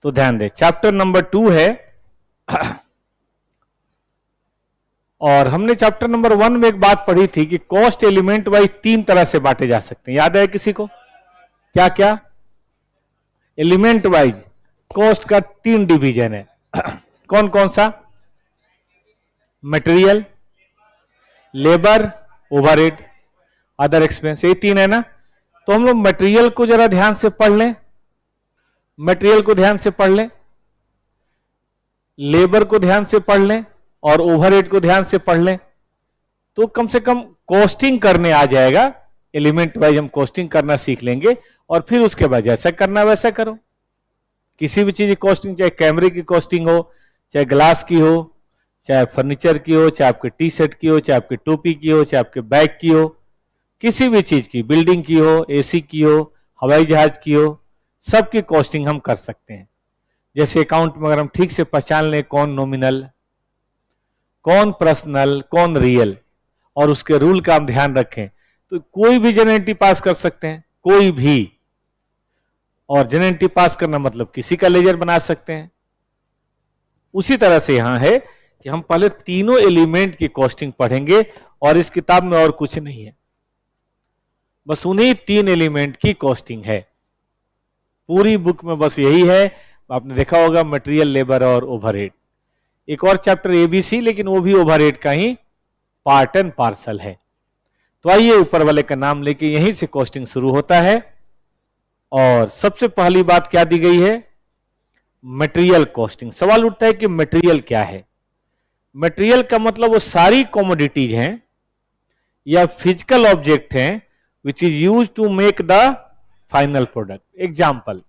तो ध्यान दें, चैप्टर नंबर 2 है और हमने चैप्टर नंबर 1 में एक बात पढ़ी थी कि कॉस्ट एलिमेंट वाइज 3 तरह से बांटे जा सकते हैं। याद है किसी को? क्या क्या? एलिमेंट वाइज कॉस्ट का 3 डिवीजन है। कौन कौन सा? Material, labour, overhead, other expense, ये 3 है ना। तो हम लोग मटेरियल को जरा ध्यान से पढ़ लें, मटेरियल को ध्यान से पढ़ लें, लेबर को ध्यान से पढ़ लें और ओवरहेड को ध्यान से पढ़ लें, तो कम से कम कॉस्टिंग करने आ जाएगा। एलिमेंट वाइज हम कॉस्टिंग करना सीख लेंगे और फिर उसके बाद जैसा करना वैसा करो। किसी भी चीज की कॉस्टिंग, चाहे कैमरे की कॉस्टिंग हो, चाहे ग्लास की हो, चाहे फर्नीचर की हो, चाहे आपके टी शर्ट की हो, चाहे आपकी टोपी की हो, चाहे आपके बैग की हो, किसी भी चीज की, बिल्डिंग की हो, एसी की हो, हवाई जहाज की हो, सबकी कॉस्टिंग हम कर सकते हैं। जैसे अकाउंट में अगर हम ठीक से पहचान लें कौन नॉमिनल, कौन पर्सनल, कौन रियल, और उसके रूल का हम ध्यान रखें, तो कोई भी जनरल एंट्री पास कर सकते हैं, कोई भी। और जनरल एंट्री पास करना मतलब किसी का लेजर बना सकते हैं। उसी तरह से यहां है कि हम पहले तीनों एलिमेंट की कॉस्टिंग पढ़ेंगे और इस किताब में और कुछ नहीं है, बस उन्हीं 3 एलिमेंट की कॉस्टिंग है। पूरी बुक में बस यही है। आपने देखा होगा मटेरियल, लेबर और ओवरहेड। एक और चैप्टर एबीसी, लेकिन वो भी ओवरहेड का ही पार्ट एंड पार्सल है। तो आइए ऊपर वाले का नाम लेके यहीं से कॉस्टिंग शुरू होता है। और सबसे पहली बात क्या दी गई है? Material costing. सवाल उठता है कि मटेरियल क्या है? मटेरियल का मतलब वो सारी कमोडिटीज हैं या फिजिकल ऑब्जेक्ट हैं which is use to make the final product. Example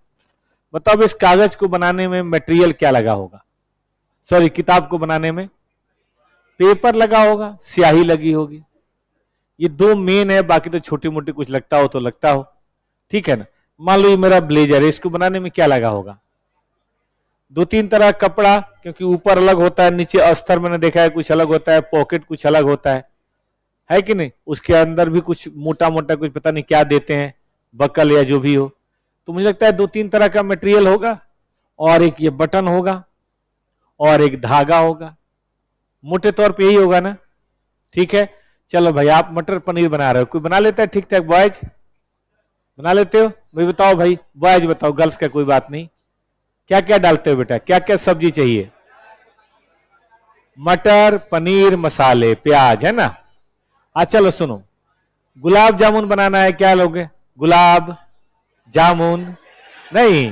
बताओ, इस कागज को बनाने में मटेरियल क्या लगा होगा? सॉरी, किताब को बनाने में पेपर लगा होगा, स्याही लगी होगी। ये 2 मेन है, बाकी तो छोटी मोटी कुछ लगता हो तो लगता हो, ठीक है ना। मान लो ये मेरा ब्लेजर है, इसको बनाने में क्या लगा होगा? 2-3 तरह का कपड़ा, क्योंकि ऊपर अलग होता है, नीचे अस्तर मैंने देखा है कुछ अलग होता है, पॉकेट कुछ अलग होता है कि नहीं? उसके अंदर भी कुछ मोटा मोटा कुछ पता नहीं क्या देते हैं, बकल या जो भी हो। तो मुझे लगता है 2-3 तरह का मटेरियल होगा, और एक ये बटन होगा और एक धागा होगा। मोटे तौर पे यही होगा ना, ठीक है। चलो भाई, आप मटर पनीर बना रहे हो, कोई बना लेता है ठीक ठाक? बॉयज बना लेते हो भाई? बताओ भाई, बॉयज बताओ, गर्ल्स का कोई बात नहीं। क्या क्या डालते हो बेटा? क्या क्या सब्जी चाहिए? मटर, पनीर, मसाले, प्याज, है ना। चलो सुनो, गुलाब जामुन बनाना है, क्या लोगे? गुलाब जामुन नहीं,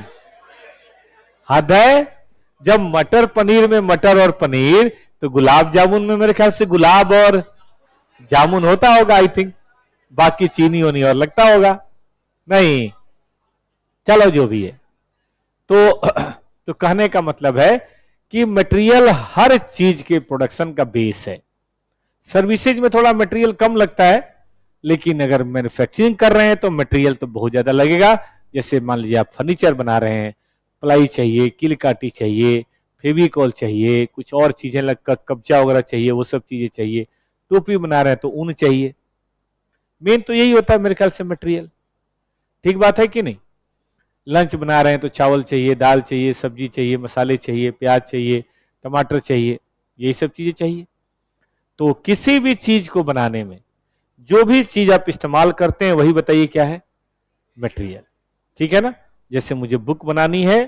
हद है। जब मटर पनीर में मटर और पनीर, तो गुलाब जामुन में मेरे ख्याल से गुलाब और जामुन होता होगा, आई थिंक। बाकी चीनी होनी और लगता होगा, नहीं। चलो जो भी है, तो कहने का मतलब है कि मटेरियल हर चीज के प्रोडक्शन का बेस है। सर्विसेज में थोड़ा मटेरियल कम लगता है, लेकिन अगर मैन्युफैक्चरिंग कर रहे हैं तो मटेरियल तो बहुत ज्यादा लगेगा। जैसे मान लीजिए आप फर्नीचर बना रहे हैं, प्लाई चाहिए, कील काटी चाहिए, फेविकॉल चाहिए, कुछ और चीजें लग कब्जा वगैरह चाहिए, वो सब चीजें चाहिए। टोपी बना रहे हैं तो ऊन चाहिए। मेन तो यही होता है मेरे ख्याल से मटेरियल, ठीक बात है कि नहीं? लंच बना रहे हैं तो चावल चाहिए, दाल चाहिए, सब्जी चाहिए, मसाले चाहिए, प्याज चाहिए, टमाटर चाहिए, यही सब चीजें चाहिए। तो किसी भी चीज को बनाने में जो भी चीज आप इस्तेमाल करते हैं वही बताइए क्या है? मटेरियल, ठीक है ना। जैसे मुझे बुक बनानी है,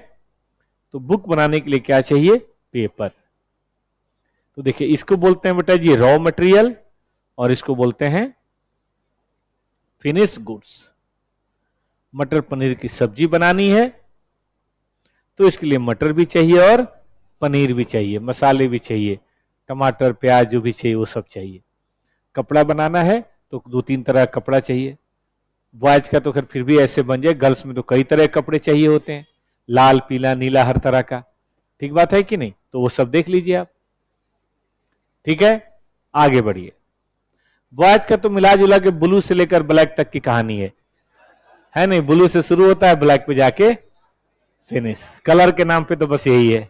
तो बुक बनाने के लिए क्या चाहिए? पेपर। तो देखिए, इसको बोलते हैं बेटा जी रॉ मटेरियल, और इसको बोलते हैं फिनिश गुड्स। मटर पनीर की सब्जी बनानी है तो इसके लिए मटर भी चाहिए और पनीर भी चाहिए, मसाले भी चाहिए, टमाटर, प्याज जो भी चाहिए वो सब चाहिए। कपड़ा बनाना है तो 2-3 तरह का कपड़ा चाहिए। बॉयज का तो फिर भी ऐसे बन जाए, गर्ल्स में तो कई तरह के कपड़े चाहिए होते हैं, लाल, पीला, नीला, हर तरह का, ठीक बात है कि नहीं? तो वो सब देख लीजिए आप, ठीक है। आगे बढ़िए। बॉयज का तो मिला जुला के ब्लू से लेकर ब्लैक तक की कहानी है नहीं? ब्लू से शुरू होता है, ब्लैक पे जाके फिनिश। कलर के नाम पे तो बस यही है।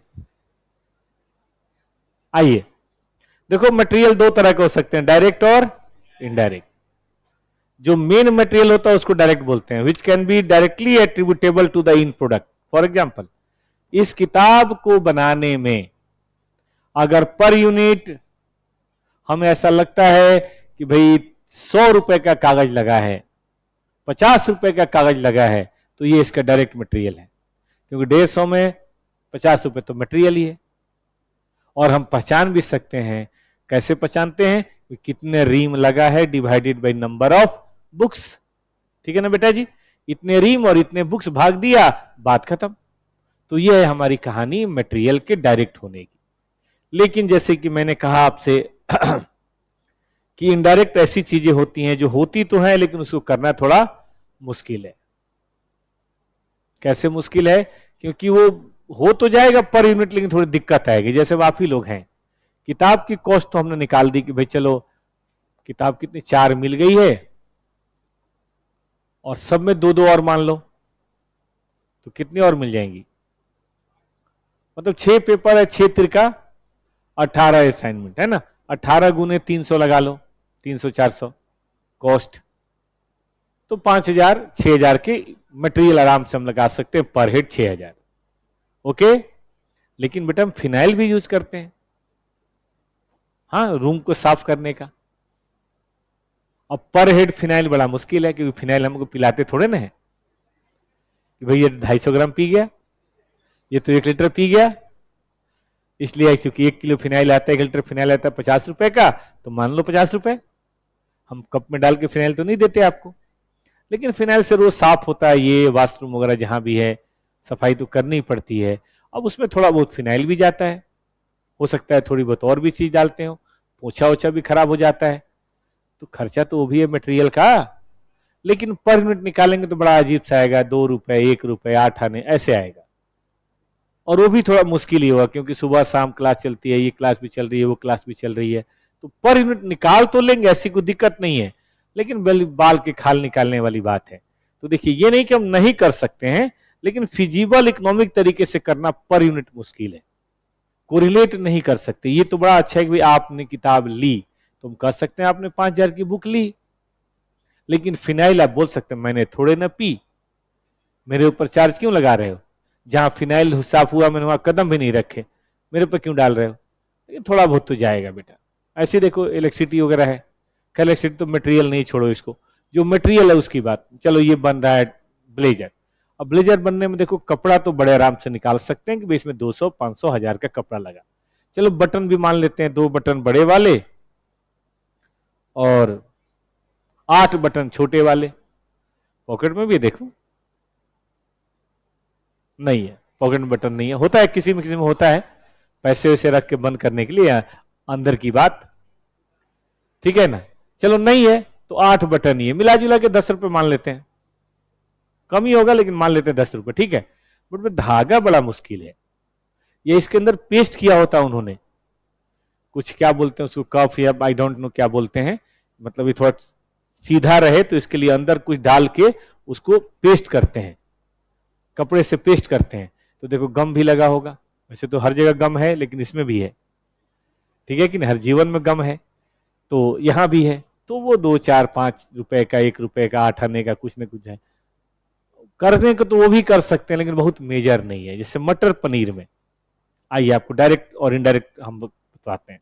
आइए देखो, मटेरियल 2 तरह के हो सकते हैं, डायरेक्ट और इनडायरेक्ट। जो मेन मटेरियल होता है उसको डायरेक्ट बोलते हैं, which can be directly attributable to the in product. For example, इस किताब को बनाने में अगर पर यूनिट हमें ऐसा लगता है कि भाई 100 रुपए का कागज लगा है, 50 रुपए का कागज लगा है, तो ये इसका डायरेक्ट मटेरियल है, क्योंकि 150 में 50 रुपए तो मटेरियल ही है। और हम पहचान भी सकते हैं, कैसे पहचानते हैं? कितने रीम लगा है divided by number of books. ठीक है ना बेटा जी, इतने रीम और इतने बुक्स भाग दिया, बात खत्म। तो यह है हमारी कहानी मटेरियल के डायरेक्ट होने की। लेकिन जैसे कि मैंने कहा आपसे कि इनडायरेक्ट ऐसी चीजें होती हैं जो होती तो हैं लेकिन उसको करना थोड़ा मुश्किल है। कैसे मुश्किल है? क्योंकि वो हो तो जाएगा पर यूनिट, लेकिन थोड़ी दिक्कत आएगी। जैसे आप ही लोग हैं, किताब की कॉस्ट तो हमने निकाल दी कि भाई चलो किताब कितनी 4 मिल गई है और सब में 2-2 और मान लो, तो कितनी और मिल जाएंगी? मतलब 6 पेपर है, 6 तिरका 18 असाइनमेंट है ना, 18 गुने 300 लगा लो, 300-400 कॉस्ट, तो 5,000-6,000 के मटेरियल आराम से हम लगा सकते हैं, पर हेड 6,000। ओके, लेकिन बेटा हम फिनाइल भी यूज करते हैं, हाँ, रूम को साफ करने का। अब पर हेड फिनाइल बड़ा मुश्किल है, क्योंकि फिनाइल हमको पिलाते थोड़े ना है कि भाई ये 250 ग्राम पी गया, ये तो 1 लीटर पी गया। इसलिए चूंकि 1 किलो फिनाइल आता है, 1 लीटर फिनाइल आता है 50 रुपए का, तो मान लो 50 रुपए। हम कप में डाल के फिनाइल तो नहीं देते आपको, लेकिन फिनाइल से रोज साफ होता है, ये वॉशरूम वगैरह जहां भी है सफाई तो करनी पड़ती है। अब उसमें थोड़ा बहुत फिनाइल भी जाता है, हो सकता है थोड़ी बहुत और भी चीज डालते हो, पोछा ओछा भी खराब हो जाता है, तो खर्चा तो वो भी है मटेरियल का। लेकिन पर यूनिट निकालेंगे तो बड़ा अजीब सा आएगा, 2 रुपए, 1 रुपए, 8 आने ऐसे आएगा, और वो भी थोड़ा मुश्किल ही होगा, क्योंकि सुबह शाम क्लास चलती है, ये क्लास भी चल रही है, वो क्लास भी चल रही है, तो पर यूनिट निकाल तो लेंगे, ऐसी कोई दिक्कत नहीं है, लेकिन बाल के खाल निकालने वाली बात है। तो देखिए, ये नहीं कि हम नहीं कर सकते हैं, लेकिन फिजिबल इकोनॉमिक तरीके से करना पर यूनिट मुश्किल है, कोरिलेट नहीं कर सकते। ये तो बड़ा अच्छा है कि आपने किताब ली, तुम कह सकते हैं आपने 5,000 की बुक ली, लेकिन फिनाइल आप बोल सकते हैं मैंने थोड़े ना पी, मेरे ऊपर चार्ज क्यों लगा रहे हो? जहां फिनाइल साफ हुआ मैंने वहां कदम भी नहीं रखे, मेरे ऊपर क्यों डाल रहे हो? लेकिन थोड़ा बहुत तो जाएगा बेटा। ऐसे देखो इलेक्ट्रिसिटी वगैरह है, इलेक्ट्रिसिटी तो मटेरियल नहीं, छोड़ो इसको, जो मटेरियल है उसकी बात। चलो ये बन रहा है ब्लेजर, अब ब्लेजर बनने में देखो कपड़ा तो बड़े आराम से निकाल सकते हैं कि इसमें 200, 500, 1000 का कपड़ा लगा। चलो बटन भी मान लेते हैं, 2 बटन बड़े वाले और 8 बटन छोटे वाले। पॉकेट में भी देखो नहीं है, पॉकेट में बटन नहीं है, होता है किसी में होता है, पैसे वैसे रख के बंद करने के लिए, अंदर की बात, ठीक है ना। चलो नहीं है तो 8 बटन ही है, मिला जुला के 10 रुपए मान लेते हैं, कम ही होगा लेकिन मान लेते हैं 10 रुपए, ठीक है। बट धागा बड़ा मुश्किल है, ये इसके अंदर पेस्ट किया होता उन्होंने, कुछ क्या बोलते हैं उसको, कफ या आई डोंट नो क्या बोलते हैं, मतलब ये थोड़ा सीधा रहे तो इसके लिए अंदर कुछ डाल के उसको पेस्ट करते हैं, कपड़े से पेस्ट करते हैं। तो देखो गम भी लगा होगा, वैसे तो हर जगह गम है लेकिन इसमें भी है, ठीक है कि नहीं, हर जीवन में गम है, तो यहां भी है। तो वो 2, 4, 5 रुपए का, 1 रुपए का, 8 आने का कुछ ना कुछ है, करने को तो वो भी कर सकते हैं लेकिन बहुत मेजर नहीं है। जैसे मटर पनीर में, आइए आपको डायरेक्ट और इनडायरेक्ट हम बताते हैं।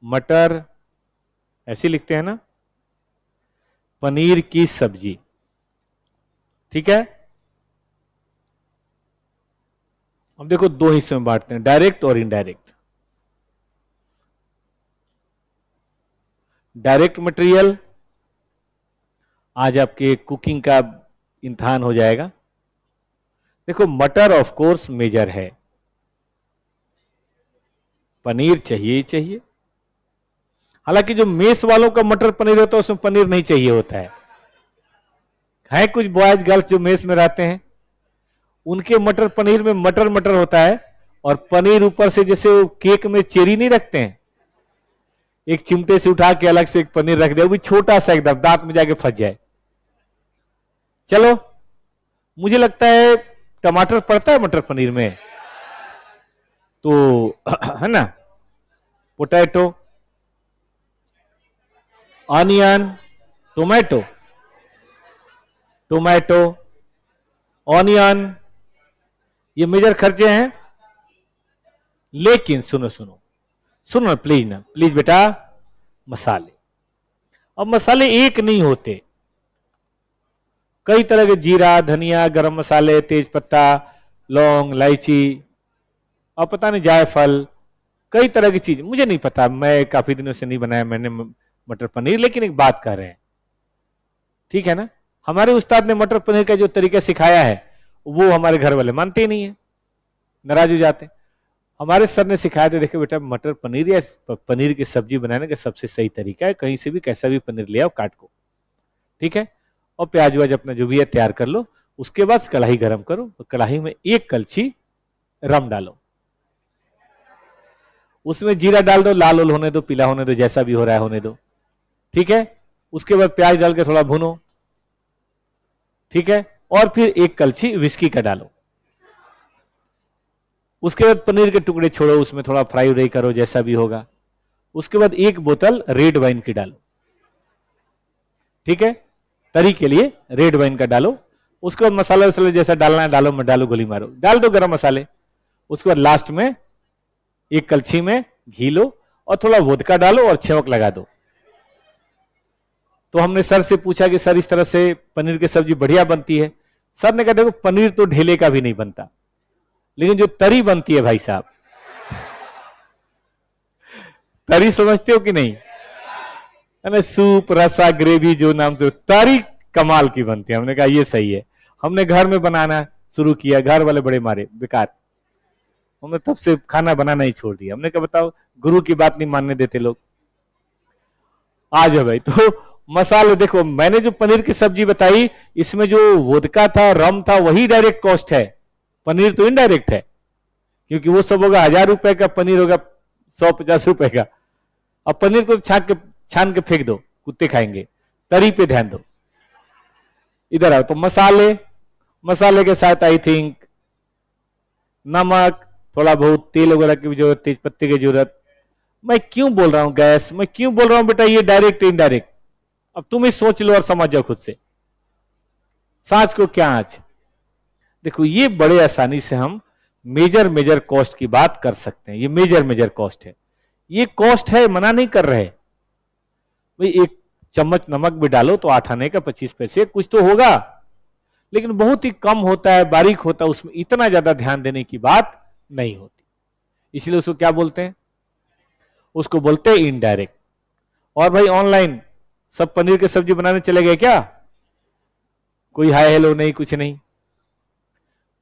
मटर ऐसे लिखते हैं ना, पनीर की सब्जी, ठीक है। अब देखो 2 हिस्सों में बांटते हैं, डायरेक्ट और इनडायरेक्ट। डायरेक्ट मटेरियल, आज आपके कुकिंग का इम्तिहान हो जाएगा। देखो मटर ऑफ कोर्स मेजर है, पनीर चाहिए ही चाहिए। हालांकि जो मेस वालों का मटर पनीर होता है उसमें पनीर नहीं चाहिए होता है कुछ बॉयज गर्ल्स जो मेस में रहते हैं उनके मटर पनीर में मटर मटर होता है, और पनीर ऊपर से जैसे वो केक में चेरी नहीं रखते हैं, एक चिमटे से उठा के अलग से एक पनीर रख दे, वो भी छोटा सा एकदम, दांत में जाके फंस जाए। चलो मुझे लगता है टमाटर पड़ता है मटर पनीर में, तो है ना, potato, onion, tomato, tomato, onion, ये मेजर खर्चे हैं। लेकिन सुनो सुनो सुनो प्लीज ना, प्लीज बेटा, मसाले, अब मसाले एक नहीं होते, कई तरह के, जीरा, धनिया, गरम मसाले, तेज पत्ता, लौंग, इलायची, और पता नहीं जायफल, कई तरह की चीज, मुझे नहीं पता, मैं काफी दिनों से नहीं बनाया मैंने मटर पनीर, लेकिन एक बात कर रहे हैं, ठीक है ना, हमारे उस्ताद ने मटर पनीर का जो तरीका सिखाया है वो हमारे घर वाले मानते ही नहीं है, नाराज हो जाते हैं। हमारे सर ने सिखाया था, देखो बेटा, मटर पनीर या पनीर की सब्जी बनाने का सबसे सही तरीका है, कहीं से भी कैसा भी पनीर ले आओ, काट को, ठीक है, और प्याज व्याज अपना जो भी है तैयार कर लो, उसके बाद कढ़ाई गरम करो, और कढ़ाई में एक कलछी रम डालो, उसमें जीरा डाल दो, लाल होने दो, पीला होने दो, जैसा भी हो रहा है होने दो, ठीक है, उसके बाद प्याज डाल के थोड़ा भूनो, ठीक है, और फिर एक कलछी विस्की का डालो, उसके बाद पनीर के टुकड़े छोड़ो, उसमें थोड़ा फ्राई व्राई करो, जैसा भी होगा, उसके बाद एक बोतल रेड वाइन की डालो, ठीक है, तरी के लिए रेड वाइन का डालो, उसके बाद मसाला वसाला जैसा डालना है डालो, मत डालो, गोली मारो, डाल दो गरम मसाले, उसके बाद लास्ट में एक कलछी में घी लो और थोड़ा वोदका डालो और छौंक लगा दो। तो हमने सर से पूछा कि सर इस तरह से पनीर की सब्जी बढ़िया बनती है, सर ने कहा देखो पनीर तो ढेले का भी नहीं बनता, लेकिन जो तरी बनती है भाई साहब, तरी समझते हो कि नहीं, सूप, रसा, ग्रेवी, जो नाम से, तरी कमाल की बनती है। हमने कहा ये सही है, हमने घर में बनाना शुरू किया, घर वाले बड़े मारे, बेकार, हमने तब से खाना बनाना ही छोड़ दिया। हमने कहा बताओ, गुरु की बात नहीं मानने देते लोग। आ जाओ भाई, तो मसाले देखो, मैंने जो पनीर की सब्जी बताई, इसमें जो वोदका था, रम था, वही डायरेक्ट कॉस्ट है, पनीर तो इनडायरेक्ट है, क्योंकि वो सब होगा 1000 रुपए का, पनीर होगा 150 रुपए का। अब पनीर को छान के फेंक दो, कुत्ते खाएंगे, तरी पे ध्यान दो। इधर आओ, तो मसाले के साथ आई थिंक नमक, थोड़ा बहुत तेल वगैरह की जरूरत, तेज पत्ते की जरूरत। मैं क्यों बोल रहा हूं गैस, मैं क्यों बोल रहा हूं बेटा ये डायरेक्ट इनडायरेक्ट, अब तुम ही सोच लो और समझ जाओ खुद से, सांच को क्या आंच। देखो ये बड़े आसानी से हम मेजर कॉस्ट की बात कर सकते हैं, ये मेजर कॉस्ट है, ये कॉस्ट है, मना नहीं कर रहे भाई, एक चम्मच नमक भी डालो तो 8 आने का 25 पैसे कुछ तो होगा, लेकिन बहुत ही कम होता है, बारीक होता है, उसमें इतना ज्यादा ध्यान देने की बात नहीं होती, इसलिए उसको क्या बोलते हैं, उसको बोलते हैं इनडायरेक्ट। और भाई ऑनलाइन सब पनीर की सब्जी बनाने चले गए क्या, कोई हाय हेलो नहीं, कुछ नहीं,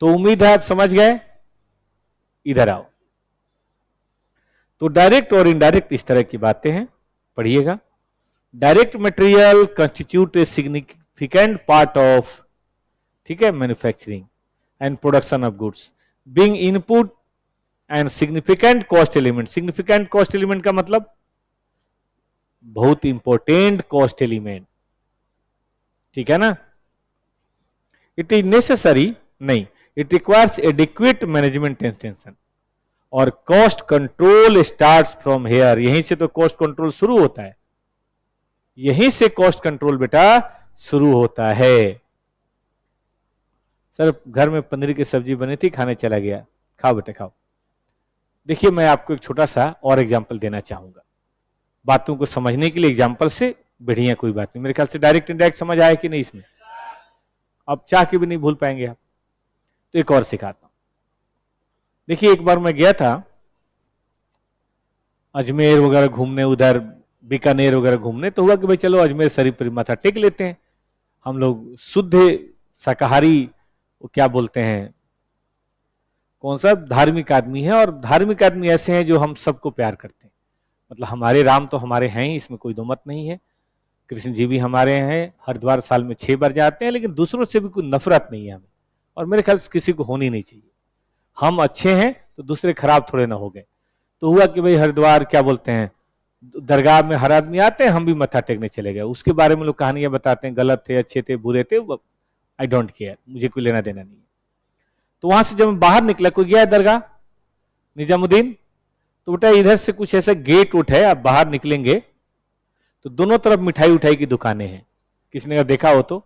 तो उम्मीद है आप समझ गए। इधर आओ, तो डायरेक्ट और इनडायरेक्ट इस तरह की बातें हैं, पढ़िएगा। Direct material constitute a significant part of, ठीक है, manufacturing and production of goods, being input and significant cost element. Significant cost element का मतलब बहुत इंपॉर्टेंट कॉस्ट एलिमेंट, ठीक है ना। इट इज नेसेसरी नहीं, it requires adequate management intention, और cost control starts from here, यहीं से तो कॉस्ट कंट्रोल शुरू होता है, यहीं से कॉस्ट कंट्रोल बेटा शुरू होता है। सर घर में पनीर की सब्जी बनी थी, खाने चला गया, खाओ बेटा खाओ। देखिए मैं आपको एक छोटा सा और एग्जाम्पल देना चाहूंगा, बातों को समझने के लिए एग्जाम्पल से बढ़िया कोई बात नहीं, मेरे ख्याल से डायरेक्ट इनडायरेक्ट समझ आया कि नहीं इसमें, अब चाह के भी नहीं भूल पाएंगे आप। तो एक और सिखाता हूं, देखिए एक बार मैं गया था अजमेर वगैरह घूमने, उधर बीकानेर वगैरह घूमने, तो हुआ कि भाई चलो अजमेर शरीफ पर माथा टेक लेते हैं, हम लोग शुद्ध शाकाहारी, क्या बोलते हैं, कौन सा धार्मिक आदमी है, और धार्मिक आदमी ऐसे हैं जो हम सबको प्यार करते हैं, मतलब हमारे राम तो हमारे हैं ही, इसमें कोई दो मत नहीं है, कृष्ण जी भी हमारे हैं, हरिद्वार साल में 6 बार जाते हैं, लेकिन दूसरों से भी कोई नफरत नहीं है हमें, और मेरे ख्याल से किसी को होनी नहीं चाहिए, हम अच्छे हैं तो दूसरे खराब थोड़े ना हो गए। तो हुआ कि भाई हरिद्वार क्या बोलते हैं, दरगाह में हर आदमी आते हैं, हम भी मत्था टेकने चले गए, उसके बारे में लोग कहानियां बताते हैं, गलत थे, अच्छे थे, बुरे थे, आई डोंट केयर, मुझे कोई लेना देना नहीं है। तो वहां से जब मैं बाहर निकला, कोई गया दरगाह निजामुद्दीन, तो बेटा इधर से कुछ ऐसा गेट उठ है, आप बाहर निकलेंगे तो दोनों तरफ मिठाई उठाई की दुकानें हैं, किसी ने अगर देखा हो तो,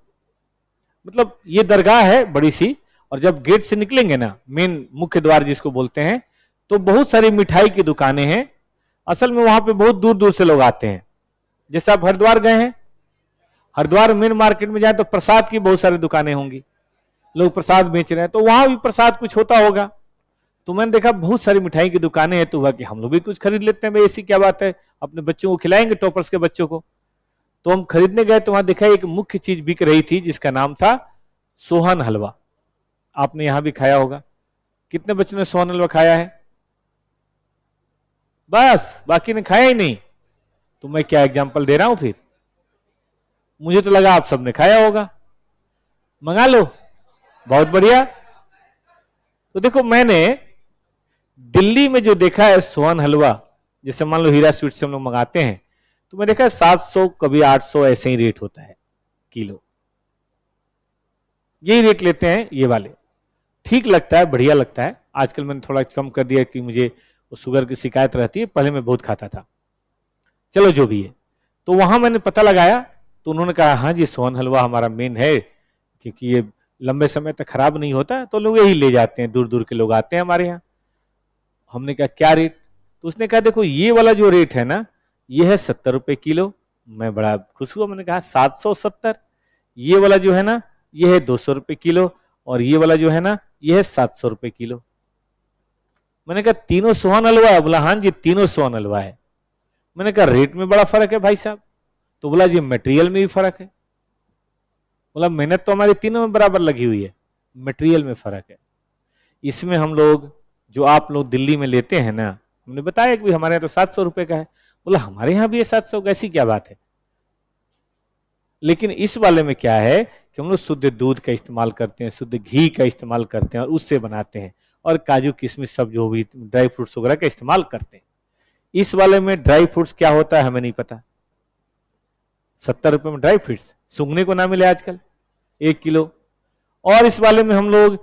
मतलब ये दरगाह है बड़ी सी, और जब गेट से निकलेंगे ना, मेन मुख्य द्वार जिसको बोलते हैं, तो बहुत सारी मिठाई की दुकानें हैं। असल में वहां पे बहुत दूर दूर से लोग आते हैं। जैसे आप हरिद्वार गए हैं, हरिद्वार मेन मार्केट में जाए तो प्रसाद की बहुत सारी दुकानें होंगी, लोग प्रसाद बेच रहे हैं, तो वहां भी प्रसाद कुछ होता होगा। तो मैंने देखा बहुत सारी मिठाई की दुकानें हैं, तो हुआ कि हम लोग भी कुछ खरीद लेते हैं, भाई ऐसी क्या बात है, अपने बच्चों को खिलाएंगे, टॉपर्स के बच्चों को। तो हम खरीदने गए तो वहां देखा एक मुख्य चीज बिक रही थी जिसका नाम था सोहन हलवा। आपने यहां भी खाया होगा। कितने बच्चों ने सोहन हलवा खाया है? बस, बाकी ने खाया ही नहीं। तो मैं क्या एग्जाम्पल दे रहा हूं फिर? मुझे तो लगा आप सबने खाया होगा। मंगा लो, बहुत बढ़िया। तो देखो, मैंने दिल्ली में जो देखा है सोहन हलवा, जैसे मान लो हीरा स्वीट से हम लोग मंगाते हैं, तो मैं देखा 700 कभी 800 ऐसे ही रेट होता है किलो। यही रेट लेते हैं ये वाले। ठीक लगता है, बढ़िया लगता है। आजकल मैंने थोड़ा कम कर दिया कि मुझे शुगर की शिकायत रहती है, पहले मैं बहुत खाता था। चलो जो भी है, तो वहां मैंने पता लगाया, तो उन्होंने कहा हाँ जी सोहन हलवा हमारा मेन है, क्योंकि ये लंबे समय तक खराब नहीं होता, तो लोग यही ले जाते हैं, दूर दूर के लोग आते हैं हमारे यहाँ। हमने कहा क्या रेट? तो उसने कहा देखो ये वाला जो रेट है ना, ये है 70 रुपए किलो। मैं बड़ा खुश हुआ, मैंने कहा 770। ये वाला जो है ना, ये है 200 रुपए किलो, और ये वाला जो है ना, ये है 700 रुपए किलो। मैंने कहा तीनों सोहन हलवा है? बोला हाँ जी तीनों सोहन हलवा है। मैंने कहा रेट में बड़ा फर्क है भाई साहब? तो बोला जी मटेरियल में भी फर्क है। बोला मेहनत तो हमारी तीनों में बराबर लगी हुई है, मटेरियल में फर्क है। इसमें हम लोग, जो आप लोग दिल्ली में लेते हैं ना, हमने बताया कि हमारे यहाँ तो 700 रुपए का है। बोला हमारे यहाँ भी ये 700 का, ऐसी क्या बात है? लेकिन इस वाले में क्या है कि हम लोग शुद्ध दूध का इस्तेमाल करते हैं, शुद्ध घी का इस्तेमाल करते हैं और उससे बनाते हैं, और काजू किशमिश सब जो भी ड्राई फ्रूट्स वगैरह का इस्तेमाल करते हैं। इस वाले में ड्राई फ्रूट्स क्या होता है हमें नहीं पता। 70 रुपए में ड्राई फ्रूट्स सूंघने को ना मिले आजकल 1 किलो। और इस वाले में हम लोग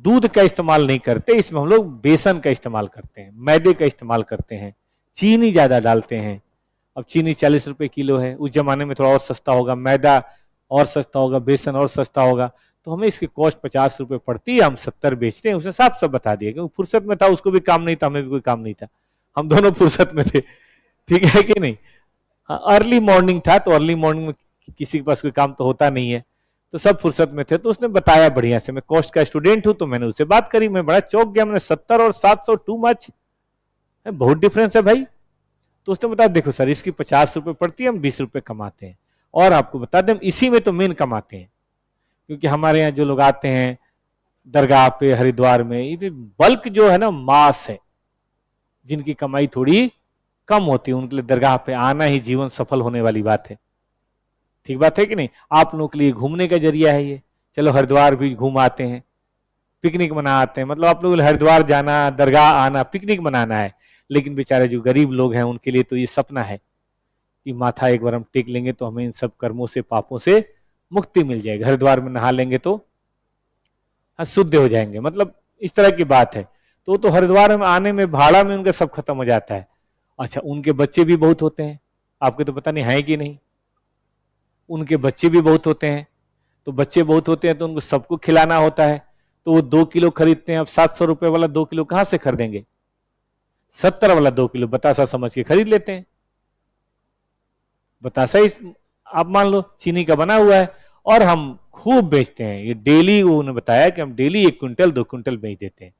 दूध का इस्तेमाल नहीं करते, इसमें हम लोग बेसन का इस्तेमाल करते हैं, मैदे का इस्तेमाल करते हैं, चीनी ज्यादा डालते हैं। अब चीनी 40 रुपए किलो है, उस जमाने में थोड़ा और सस्ता होगा, मैदा और सस्ता होगा, बेसन और सस्ता होगा, तो हमें इसकी कॉस्ट 50 रुपए पड़ती है, हम 70 बेचते हैं। उसने साफ सब बता दिया, क्योंकि फुर्सत में था, उसको भी काम नहीं था, हमें भी कोई काम नहीं था, हम दोनों फुर्सत में थे। ठीक है कि नहीं? हाँ, अर्ली मॉर्निंग था, तो अर्ली मॉर्निंग में किसी के पास कोई काम तो होता नहीं है, तो सब फुर्सत में थे। तो उसने बताया बढ़िया से, मैं कॉस्ट का स्टूडेंट हूं, तो मैंने उससे बात करी। मैं बड़ा चौंक गया, मैंने 70 और 700 टू मच, बहुत डिफरेंस है भाई। तो उसने बताया देखो सर इसकी 50 रुपए पड़ती है, हम 20 रुपए कमाते हैं। और आपको बता दें इसी में तो मेन कमाते हैं, क्योंकि हमारे यहाँ जो लोग आते हैं दरगाह पे हरिद्वार में, ये बल्क जो है ना मास है, जिनकी कमाई थोड़ी कम होती है, उनके लिए दरगाह पे आना ही जीवन सफल होने वाली बात है। ठीक बात है कि नहीं? आप लोगों के लिए घूमने का जरिया है ये। चलो हरिद्वार भी घूम आते हैं, पिकनिक मना आते हैं, मतलब आप लोग हरिद्वार जाना, दरगाह आना, पिकनिक मनाना है। लेकिन बेचारे जो गरीब लोग हैं उनके लिए तो ये सपना है कि माथा एक बार हम टेक लेंगे तो हमें इन सब कर्मों से, पापों से मुक्ति मिल जाएगी, हरिद्वार में नहा लेंगे तो शुद्ध हो जाएंगे, मतलब इस तरह की बात है। तो हरिद्वार में आने में भाड़ा में उनका सब खत्म हो जाता है। अच्छा, उनके बच्चे भी बहुत होते हैं, आपको तो पता नहीं है कि नहीं, उनके बच्चे भी बहुत होते हैं। तो बच्चे बहुत होते हैं तो उनको सबको खिलाना होता है, तो वो 2 किलो खरीदते हैं। अब 700 रुपए वाला 2 किलो कहां से खरीदेंगे? 70 वाला 2 किलो बतासा समझ के खरीद लेते हैं। बतासा इस आप मान लो चीनी का बना हुआ है, और हम खूब बेचते हैं ये डेली। उन्होंने बताया कि हम डेली 1 क्विंटल 2 क्विंटल बेच देते हैं,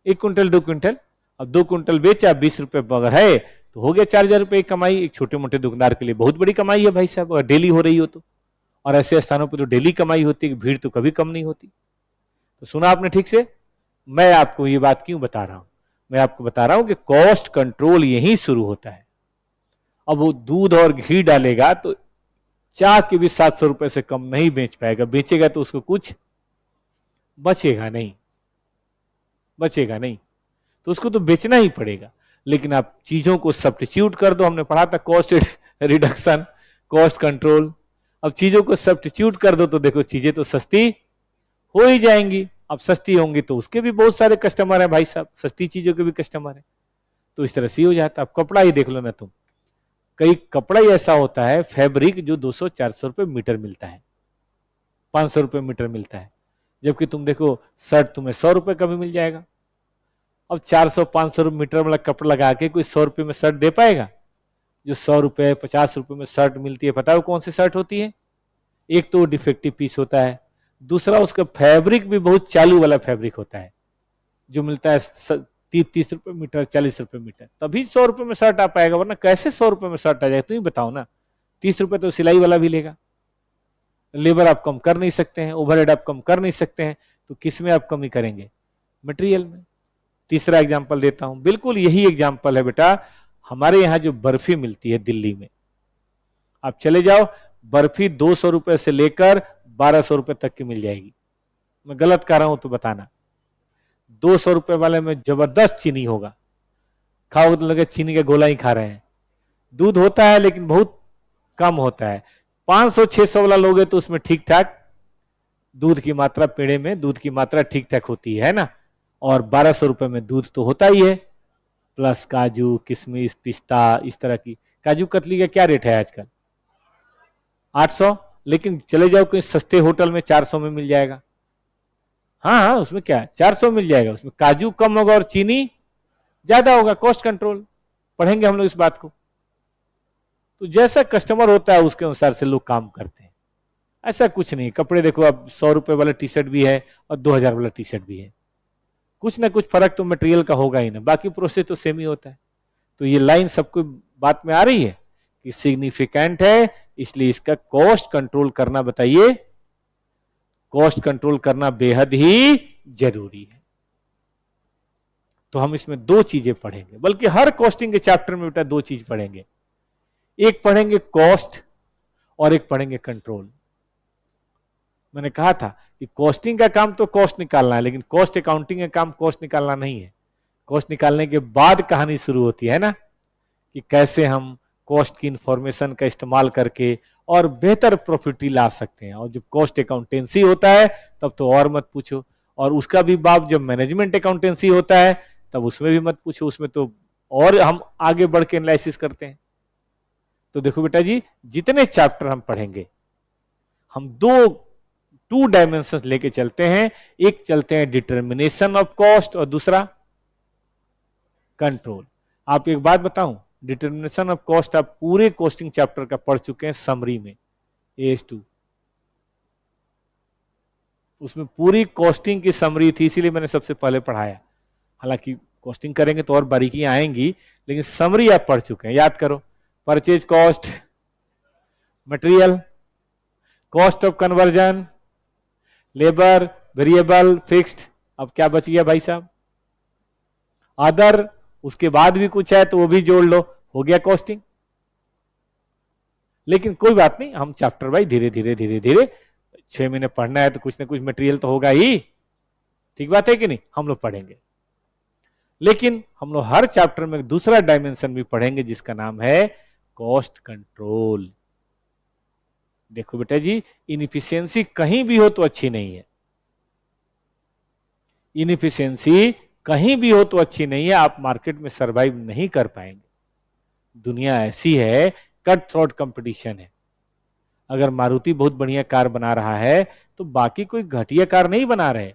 1 क्विंटल 2 क्विंटल। अब 2 क्विंटल बेचा, 20 रुपए अगर है तो हो गया 4000 रुपए की कमाई। एक छोटे मोटे दुकानदार के लिए बहुत बड़ी कमाई है भाई साहब, अगर डेली हो रही हो तो। और ऐसे स्थानों पर तो डेली कमाई होती है, भीड़ तो कभी कम नहीं होती। तो सुना आपने ठीक से? मैं आपको ये बात क्यों बता रहा हूं? मैं आपको बता रहा हूं कि कॉस्ट कंट्रोल यहीं शुरू होता है। अब वो दूध और घी डालेगा तो चाह के भी 700 रुपए से कम नहीं बेच पाएगा, बेचेगा तो उसको कुछ बचेगा नहीं, बचेगा नहीं, तो उसको तो बेचना ही पड़ेगा। लेकिन आप चीजों को सब्स्टिट्यूट कर दो, हमने पढ़ा था कॉस्ट रिडक्शन, कॉस्ट कंट्रोल। अब चीजों को सब्स्टिट्यूट कर दो तो देखो चीजें तो सस्ती हो ही जाएंगी। अब सस्ती होंगी तो उसके भी बहुत सारे कस्टमर हैं भाई साहब, सस्ती चीजों के भी कस्टमर हैं, तो इस तरह से हो जाता है। अब कपड़ा ही देख लो ना तुम, कई कपड़ा ही ऐसा होता है फैब्रिक जो 200-400 रुपए मीटर मिलता है, 500 रुपए मीटर मिलता है। जबकि तुम देखो शर्ट तुम्हें 100 रुपए का भी मिल जाएगा। अब 400-500 मीटर वाला कपड़ा लगा के कोई 100 रुपए में शर्ट दे पाएगा? जो 100 रुपए 50 रुपए में शर्ट मिलती है, पता है वो कौन सी शर्ट होती है? एक तो डिफेक्टिव पीस होता है, दूसरा उसका फैब्रिक भी बहुत चालू वाला फैब्रिक होता है, जो मिलता है 30 रुपए मीटर, 40 रुपए मीटर, तभी 100 रुपए में शर्ट आ पाएगा, वरना कैसे 100 रुपए में शर्ट आ जाएगा? तुम ही बताओ ना। 30 रुपए तो सिलाई वाला भी लेगा, लेबर आप कम कर नहीं सकते हैं, ओवरहेड आप कम कर नहीं सकते हैं, तो किस में आप कमी करेंगे? मटेरियल में। तीसरा एग्जाम्पल देता हूं, बिल्कुल यही एग्जाम्पल है बेटा। हमारे यहां जो बर्फी मिलती है दिल्ली में, आप चले जाओ, बर्फी 200 रुपए से लेकर 1200 रुपए तक की मिल जाएगी। मैं गलत कह रहा हूं तो बताना। 200 रुपए वाले में जबरदस्त चीनी होगा, खाओगे तो लगे चीनी का गोला ही खा रहे हैं। दूध होता है लेकिन बहुत कम होता है। 500-600 वाला लोगे तो उसमें ठीक ठाक दूध की मात्रा, पेड़े में दूध की मात्रा ठीक ठाक होती है ना। और 1200 रुपए में दूध तो होता ही है, प्लस काजू किशमिश पिस्ता इस तरह की। काजू कतली का क्या रेट है आजकल? 800। लेकिन चले जाओ कोई सस्ते होटल में 400 में मिल जाएगा। हाँ हाँ, उसमें क्या है, 400 मिल जाएगा। उसमें काजू कम होगा और चीनी ज्यादा होगा, कॉस्ट कंट्रोल। पढ़ेंगे हम लोग इस बात को। तो जैसा कस्टमर होता है उसके अनुसार से लोग काम करते हैं। ऐसा कुछ नहीं। कपड़े देखो, अब 100 रुपए वाला टी शर्ट भी है और 2000 वाला टी शर्ट भी है, कुछ ना कुछ फर्क तो मटेरियल का होगा ही ना, बाकी प्रोसेस तो सेम ही होता है। तो ये लाइन सबको बात में आ रही है कि सिग्निफिकेंट है, इसलिए इसका कॉस्ट कंट्रोल करना, बताइए, कॉस्ट कंट्रोल करना बेहद ही जरूरी है। तो हम इसमें दो चीजें पढ़ेंगे, बल्कि हर कॉस्टिंग के चैप्टर में बेटा दो चीज पढ़ेंगे। एक पढ़ेंगे कॉस्ट और एक पढ़ेंगे कंट्रोल। मैंने कहा था कि कॉस्टिंग का काम तो कॉस्ट निकालना है, लेकिन कॉस्ट अकाउंटिंग का काम कॉस्ट निकालना नहीं है। कॉस्ट निकालने के बाद कहानी शुरू होती है ना, कि कैसे हम कॉस्ट की इंफॉर्मेशन का इस्तेमाल करके और बेहतर प्रॉफिट ला सकते हैं। और जब कॉस्ट अकाउंटेंसी होता है तब तो और मत पूछो, और उसका भी बाप जब मैनेजमेंट अकाउंटेंसी होता है तब उसमें भी मत पूछो, उसमें तो और हम आगे बढ़ के एनालिसिस करते हैं। तो देखो बेटा जी, जितने चैप्टर हम पढ़ेंगे, हम टू डायमेंशन लेके चलते हैं। एक चलते हैं डिटर्मिनेशन ऑफ कॉस्ट और दूसरा कंट्रोल। आप एक बात बताऊं, डिटर्मिनेशन ऑफ कॉस्ट आप पूरे कॉस्टिंग चैप्टर का पढ़ चुके हैं समरी में, AS2। उसमें पूरी कॉस्टिंग की समरी थी, इसीलिए मैंने सबसे पहले पढ़ाया। हालांकि कॉस्टिंग करेंगे तो और बारीकियां आएंगी, लेकिन समरी आप पढ़ चुके हैं। याद करो, purchase cost, material, cost of conversion, labour, variable, fixed. अब क्या बच गया भाई साहब? अदर। उसके बाद भी कुछ है तो वो भी जोड़ लो, हो गया कॉस्टिंग। लेकिन कोई बात नहीं, हम चैप्टर वाइज धीरे धीरे धीरे धीरे 6 महीने पढ़ना है तो कुछ ना कुछ मटेरियल तो होगा ही। ठीक बात है कि नहीं? हम लोग पढ़ेंगे, लेकिन हम लोग हर चैप्टर में दूसरा डायमेंशन भी पढ़ेंगे जिसका नाम है कॉस्ट कंट्रोल। देखो बेटा जी, इनएफिशिएंसी कहीं भी हो तो अच्छी नहीं है। इनएफिशिएंसी कहीं भी हो तो अच्छी नहीं है, आप मार्केट में सरवाइव नहीं कर पाएंगे। दुनिया ऐसी है, कट थ्रोट कंपटीशन है। अगर मारुति बहुत बढ़िया कार बना रहा है तो बाकी कोई घटिया कार नहीं बना रहे,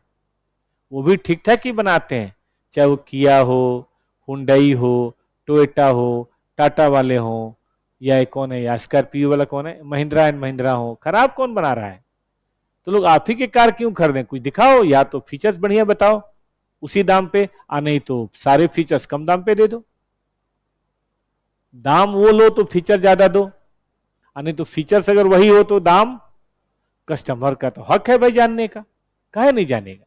वो भी ठीक ठाक ही बनाते हैं। चाहे वो किया हो, हुंडई हो, टोयोटा हो, टाटा वाले हो, या एक कौन है, या स्कॉर्पियो वाला कौन है, महिंद्रा एंड महिंद्रा हो। खराब कौन बना रहा है? तो लोग आप ही के कार क्यों खरीदें? कुछ दिखाओ, या तो फीचर्स बढ़िया बताओ उसी दाम पे, नहीं तो सारे फीचर्स कम दाम पे दे दो। दाम वो लो तो फीचर ज्यादा दो, नहीं तो फीचर्स अगर वही हो तो दाम। कस्टमर का तो हक है भाई जानने का, काहे नहीं जानेगा?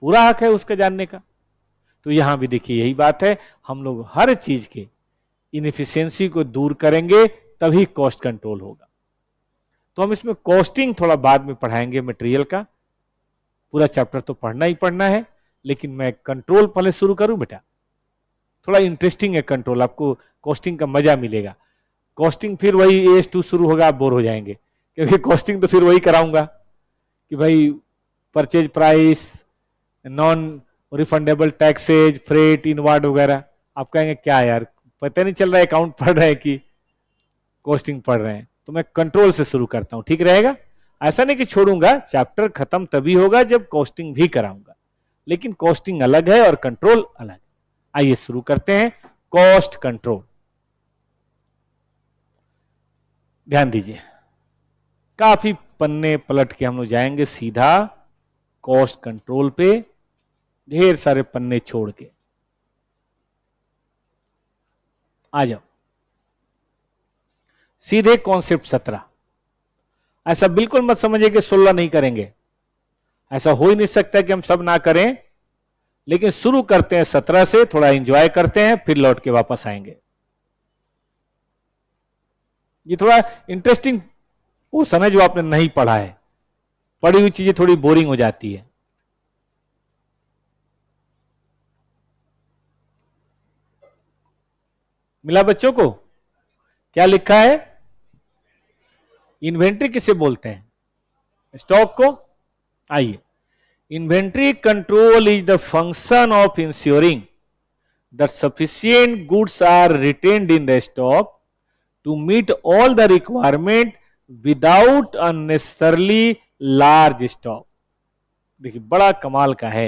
पूरा हक है उसका जानने का। तो यहां भी देखिए यही बात है, हम लोग हर चीज के इनएफिशिएंसी को दूर करेंगे तभी कॉस्ट कंट्रोल होगा। तो हम इसमें कॉस्टिंग थोड़ा बाद में पढ़ाएंगे, मटेरियल का पूरा चैप्टर तो पढ़ना ही पढ़ना है, लेकिन मैं कंट्रोल पहले शुरू करूं बेटा। थोड़ा इंटरेस्टिंग है कंट्रोल, आपको कॉस्टिंग का मजा मिलेगा। कॉस्टिंग फिर वही AS2 शुरू होगा, आप बोर हो जाएंगे, क्योंकि कॉस्टिंग तो फिर वही कराऊंगा कि भाई purchase price, non refundable taxes, freight, inward वगैरह। आप कहेंगे क्या यार, पता नहीं चल रहा है अकाउंट पढ़ रहे हैं कि कॉस्टिंग पढ़ रहे हैं। तो मैं कंट्रोल से शुरू करता हूं, ठीक रहेगा? ऐसा नहीं कि छोड़ूंगा, चैप्टर खत्म तभी होगा जब कॉस्टिंग भी कराऊंगा, लेकिन कॉस्टिंग अलग है और कंट्रोल अलग है। आइए शुरू करते हैं कॉस्ट कंट्रोल। ध्यान दीजिए, काफी पन्ने पलट के हम लोग जाएंगे सीधा कॉस्ट कंट्रोल पे, ढेर सारे पन्ने छोड़ के। आ जाओ सीधे कॉन्सेप्ट 17। ऐसा बिल्कुल मत समझिए कि 16 नहीं करेंगे, ऐसा हो ही नहीं सकता कि हम सब ना करें, लेकिन शुरू करते हैं 17 से, थोड़ा एंजॉय करते हैं, फिर लौट के वापस आएंगे। ये थोड़ा इंटरेस्टिंग पोर्शन है जो आपने नहीं पढ़ा है, पढ़ी हुई चीजें थोड़ी बोरिंग हो जाती है। मिला बच्चों को? क्या लिखा है? इन्वेंट्री किसे बोलते हैं? स्टॉक को। आइए, inventory control is the function of ensuring that sufficient goods are retained in the stock to meet all the requirement without unnecessarily large stock। देखिए बड़ा कमाल का है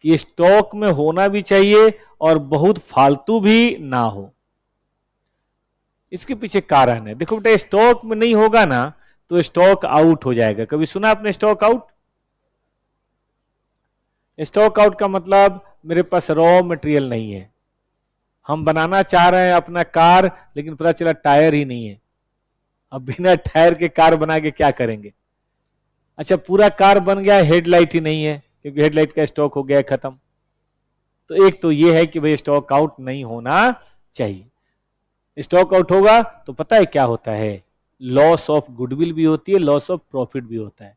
कि स्टॉक में होना भी चाहिए और बहुत फालतू भी ना हो। इसके पीछे कारण है, देखो बेटा स्टॉक में नहीं होगा ना तो स्टॉक आउट हो जाएगा। कभी सुना आपने स्टॉक आउट? स्टॉक आउट का मतलब मेरे पास रॉ मटेरियल नहीं है, हम बनाना चाह रहे हैं अपना कार, लेकिन पता चला टायर ही नहीं है। अब बिना टायर के कार बना के क्या करेंगे? अच्छा पूरा कार बन गया, हेडलाइट ही नहीं है क्योंकि हेडलाइट का स्टॉक हो गया खत्म। तो एक तो ये है कि भाई स्टॉक आउट नहीं होना चाहिए। स्टॉक आउट होगा तो पता है क्या होता है? लॉस ऑफ गुडविल भी होती है, लॉस ऑफ प्रॉफिट भी होता है।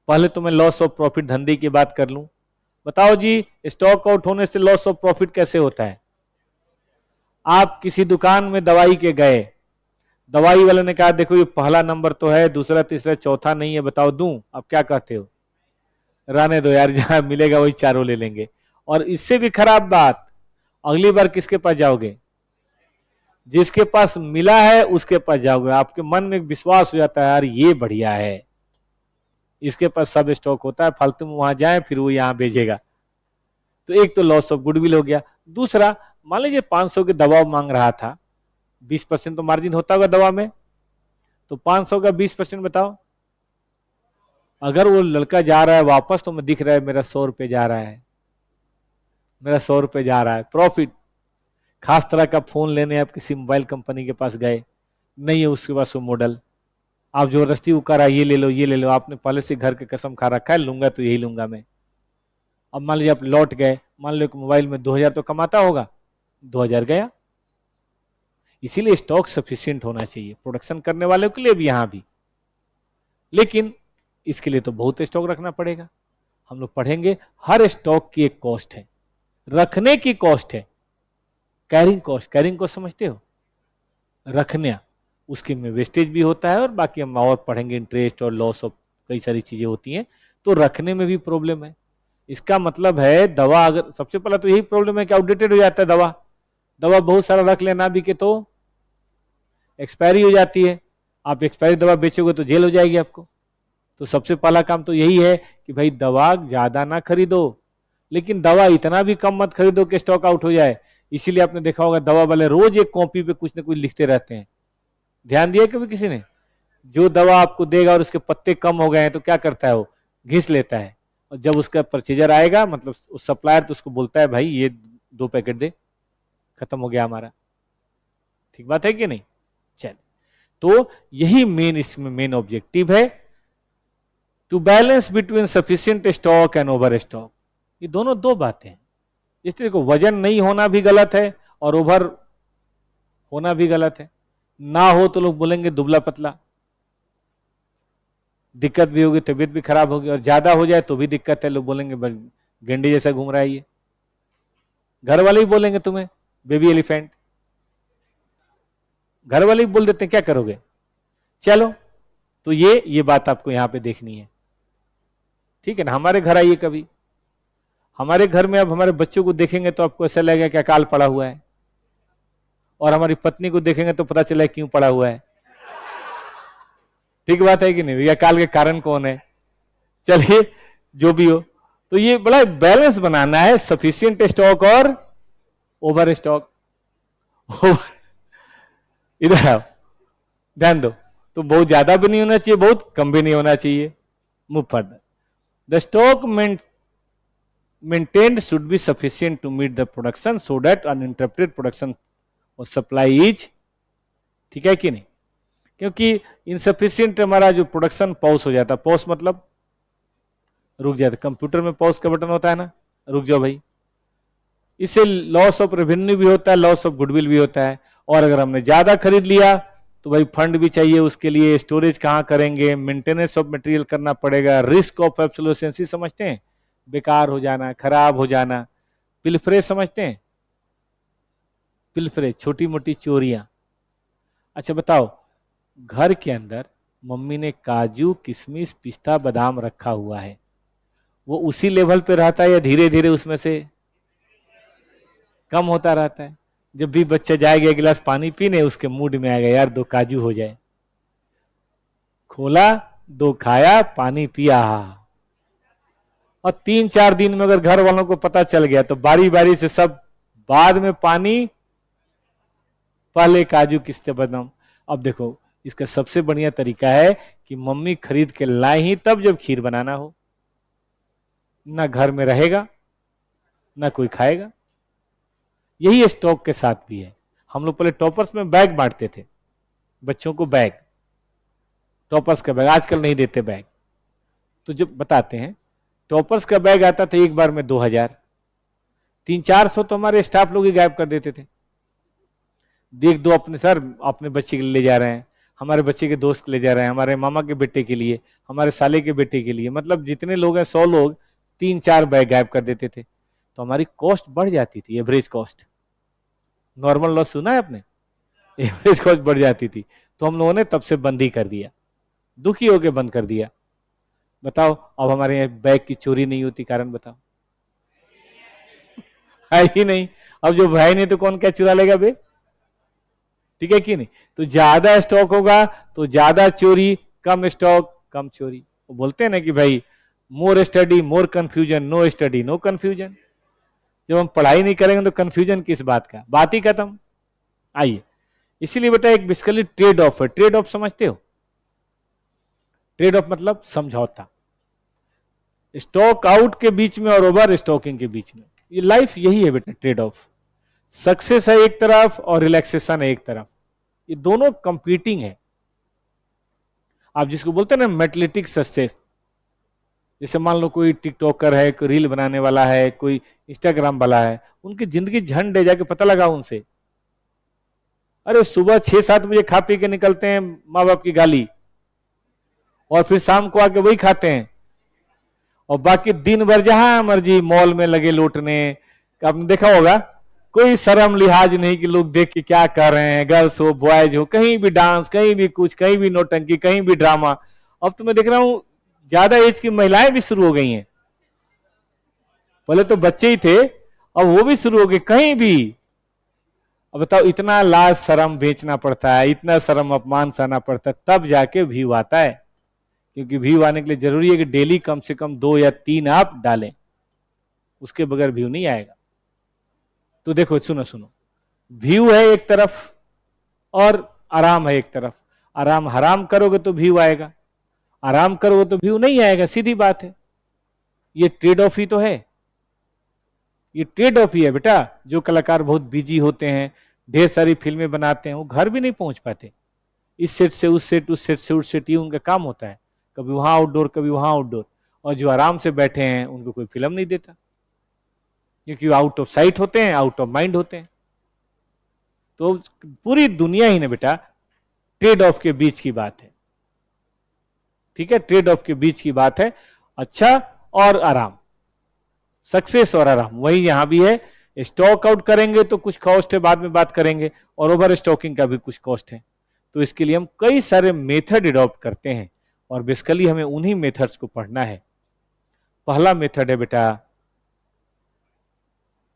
पहले तो मैं लॉस ऑफ प्रॉफिट धंधे की बात कर लूं। बताओ जी, स्टॉक आउट होने से लॉस ऑफ प्रॉफिट कैसे होता है? आप किसी दुकान में दवाई के गए, दवाई वाले ने कहा देखो ये पहला नंबर तो है, दूसरा तीसरा चौथा नहीं है, बताओ दूं? आप क्या कहते हो? रहने दो यार, जहां मिलेगा वही चारों ले लेंगे। और इससे भी खराब बात, अगली बार किसके पास जाओगे? जिसके पास मिला है उसके पास जाओगे। आपके मन में विश्वास हो जाता है यार ये बढ़िया है, इसके पास सब स्टॉक होता है, फालतू में वहां जाए फिर वो यहां भेजेगा। तो एक तो लॉस ऑफ गुडविल हो गया। दूसरा, मान लीजिए 500 की दवा मांग रहा था, 20% तो मार्जिन होता होगा दवा में, तो 500 का 20% बताओ। अगर वो लड़का जा रहा है वापस तो मैं दिख रहा है मेरा 100 रुपये जा रहा है, मेरा 100 रुपये जा रहा है प्रॉफिट। खास तरह का फोन लेने आप किसी मोबाइल कंपनी के पास गए, नहीं है उसके पास वो मॉडल, आप जबरदस्ती वो करा ये ले लो ये ले लो, आपने पहले से घर के कसम खा रखा है लूंगा तो यही लूंगा मैं। अब मान लीजिए आप लौट गए, मान लो मोबाइल में 2000 तो कमाता होगा, 2000 गया। इसीलिए स्टॉक सफिशिएंट होना चाहिए प्रोडक्शन करने वालों के लिए भी, यहां भी। लेकिन इसके लिए तो बहुत स्टॉक रखना पड़ेगा। हम लोग पढ़ेंगे हर स्टॉक की एक कॉस्ट है, रखने की कॉस्ट है, कैरिंग कॉस्ट। कैरिंग कॉस्ट समझते हो? रखना, उसके में वेस्टेज भी होता है और बाकी हम और पढ़ेंगे, इंटरेस्ट और लॉस ऑफ कई सारी चीजें होती हैं। तो रखने में भी प्रॉब्लम है। इसका मतलब है दवा, अगर सबसे पहला तो यही प्रॉब्लम है कि आउटडेटेड हो जाता है दवा। दवा बहुत सारा रख लेना भी के तो एक्सपायरी हो जाती है, आप एक्सपायरी दवा बेचोगे तो जेल हो जाएगी आपको। तो सबसे पहला काम तो यही है कि भाई दवा ज्यादा ना खरीदो, लेकिन दवा इतना भी कम मत खरीदो कि स्टॉक आउट हो जाए। इसीलिए आपने देखा होगा दवा वाले रोज एक कॉपी पे कुछ ना कुछ लिखते रहते हैं। ध्यान दिया कभी किसी ने? जो दवा आपको देगा और उसके पत्ते कम हो गए हैं तो क्या करता है वो? घिस लेता है। और जब उसका परचेजर आएगा, मतलब सप्लायर, तो उसको बोलता है भाई ये 2 पैकेट दे, खत्म हो गया हमारा। ठीक बात है कि नहीं? चल, तो यही मेन इसमें मेन ऑब्जेक्टिव है, to balance between sufficient stock and over stock. ये दोनों दो बातें हैं। इस तरह को वजन नहीं होना भी गलत है और ओवर होना भी गलत है। ना हो तो लोग बोलेंगे दुबला पतला, दिक्कत भी होगी, तबीयत भी खराब होगी। और ज्यादा हो जाए तो भी दिक्कत है, लोग बोलेंगे गेंडे जैसा घूम रहा है ये। घर वाले ही बोलेंगे तुम्हें बेबी एलिफेंट, घर वाले ही बोल देते हैं, क्या करोगे? चलो, तो ये बात आपको यहां पे देखनी है, ठीक है ना? हमारे घर आइए कभी, हमारे घर में अब हमारे बच्चों को देखेंगे तो आपको ऐसा लगेगा कि अकाल पड़ा हुआ है, और हमारी पत्नी को देखेंगे तो पता चला क्यों पड़ा हुआ है। ठीक बात है कि नहीं भैया? काल के कारण कौन है? चलिए जो भी हो, तो ये बड़ा बैलेंस बनाना है, सफिशिएंट स्टॉक और ओवर स्टॉक। इधर आओ, ध्यान दो। तो बहुत ज्यादा भी नहीं होना चाहिए, बहुत कम भी नहीं होना चाहिए। Move further. The stock maintained should be sufficient to meet the production so that uninterrupted production और supply is, ठीक है कि नहीं? क्योंकि इनसफिशियंट हमारा जो प्रोडक्शन पॉज हो जाता है, पॉज मतलब रुक जाता है। कंप्यूटर में पॉज का बटन होता है ना, रुक जाओ भाई। इससे लॉस ऑफ रेवेन्यू भी होता है, लॉस ऑफ गुडविल भी होता है। और अगर हमने ज्यादा खरीद लिया तो भाई फंड भी चाहिए उसके लिए, स्टोरेज कहां करेंगे, मेंटेनेंस ऑफ मटेरियल करना पड़ेगा, रिस्क ऑफ ऑब्सोलेसेंस समझते हैं, बेकार हो जाना, खराब हो जाना। पिलफरे समझते हैं? पिलफरे छोटी मोटी चोरियां। अच्छा बताओ, घर के अंदर मम्मी ने काजू किशमिश पिस्ता बादाम रखा हुआ है, वो उसी लेवल पे रहता है या धीरे धीरे उसमें से कम होता रहता है? जब भी बच्चा जाएगा एक गिलास पानी पीने, उसके मूड में आएगा यार 2 काजू हो जाए, खोला 2 खाया, पानी पिया। और 3-4 दिन में अगर घर वालों को पता चल गया तो बारी बारी से सब, बाद में पानी, पहले काजू किस्ते बादाम। अब देखो, इसका सबसे बढ़िया तरीका है कि मम्मी खरीद के लाए ही तब जब खीर बनाना हो, ना घर में रहेगा ना कोई खाएगा। यही स्टॉक के साथ भी है। हम लोग पहले टॉपर्स में बैग बांटते थे बच्चों को, बैग, टॉपर्स का बैग, आजकल नहीं देते बैग। तो जब बताते हैं, टॉपर्स का बैग आता था एक बार में 2000, 300-400 तो हमारे स्टाफ लोग ही गायब कर देते थे। देख दो अपने सर, अपने बच्चे के लिए ले जा रहे हैं, हमारे बच्चे के दोस्त के ले जा रहे हैं, हमारे मामा के बेटे के लिए, हमारे साले के बेटे के लिए, मतलब जितने लोग हैं 100 लोग, 3-4 बैग गायब कर देते थे। तो हमारी कॉस्ट बढ़ जाती थी, एवरेज कॉस्ट। नॉर्मल लॉस सुना है आपने? एवरेज कॉस्ट बढ़ जाती थी। तो हम लोगों ने तब से बंद ही कर दिया, दुखी होकर बंद कर दिया। बताओ, अब हमारे यहाँ बैग की चोरी नहीं होती, कारण बताओ? है ही नहीं। अब जो भाई नहीं तो कौन क्या चुरा लेगा बे? ठीक है कि नहीं? तो ज्यादा स्टॉक होगा तो ज्यादा चोरी, कम स्टॉक कम चोरी। वो बोलते हैं ना कि भाई more study more confusion, no study no confusion. जब हम पढ़ाई नहीं करेंगे तो कंफ्यूजन किस बात का, बात ही खत्म। आइए, इसीलिए बेटा एक बेसिकली ट्रेड ऑफ है। ट्रेड ऑफ समझते हो? ट्रेड ऑफ मतलब समझौता, स्टॉक आउट के बीच में और ओवर स्टॉकिंग के बीच में। ये लाइफ यही है बेटा, ट्रेड ऑफ। सक्सेस है एक तरफ और रिलैक्सेशन है एक तरफ, ये दोनों कंपीटिंग है। आप जिसको बोलते हैं ना मेटलिटिक सक्सेस, जैसे मान लो कोई टिकटॉकर है, कोई रील बनाने वाला है, कोई इंस्टाग्राम वाला है, उनकी जिंदगी झंड है, जाके पता लगा उनसे। अरे सुबह 6-7 बजे खा पी के निकलते हैं, माँ बाप की गाली, और फिर शाम को आके वही खाते हैं, और बाकी दिन भर जहां मर्जी मॉल में लगे लूटने। आपने देखा होगा, कोई शर्म लिहाज नहीं कि लोग देख के क्या कर रहे हैं, गर्ल्स हो बॉयज हो, कहीं भी डांस, कहीं भी कुछ, कहीं भी नौटंकी, कहीं भी ड्रामा। अब तो मैं देख रहा हूं ज्यादा एज की महिलाएं भी शुरू हो गई हैं। पहले तो बच्चे ही थे, अब वो भी शुरू हो गए कहीं भी। अब बताओ, इतना लाज शर्म बेचना पड़ता है, इतना शर्म अपमान सहना पड़ता है, तब जाके व्यू आता है। क्योंकि व्यू आने के लिए जरूरी है कि डेली कम से कम 2 या 3 आप डालें, उसके बगैर व्यू नहीं आएगा। तो देखो, सुनो सुनो, व्यू है एक तरफ और आराम है एक तरफ। आराम हराम करोगे तो व्यू आएगा, आराम करोगे तो व्यू नहीं आएगा, सीधी बात है। ये ट्रेड ऑफ ही तो है, ये ट्रेड ऑफ ही है बेटा। जो कलाकार बहुत बिजी होते हैं, ढेर सारी फिल्में बनाते हैं, वो घर भी नहीं पहुंच पाते, इस सेट से उस सेट, उस सेट से उस सेट, ये उनका काम होता है, कभी वहां आउटडोर कभी वहां आउटडोर। और जो आराम से बैठे हैं उनको कोई फिल्म नहीं देता, क्योंकि आउट ऑफ साइट होते हैं, आउट ऑफ माइंड होते हैं। तो पूरी दुनिया ही ना बेटा ट्रेड ऑफ के बीच की बात है, ठीक है? ट्रेड ऑफ के बीच की बात है, अच्छा और आराम, सक्सेस और आराम, वही यहां भी है। स्टॉक आउट करेंगे तो कुछ कॉस्ट है, बाद में बात करेंगे, और ओवर स्टॉकिंग का भी कुछ कॉस्ट है। तो इसके लिए हम कई सारे मेथड अडॉप्ट करते हैं, और बेसिकली हमें उन्हीं मेथड्स को पढ़ना है। पहला मेथड है बेटा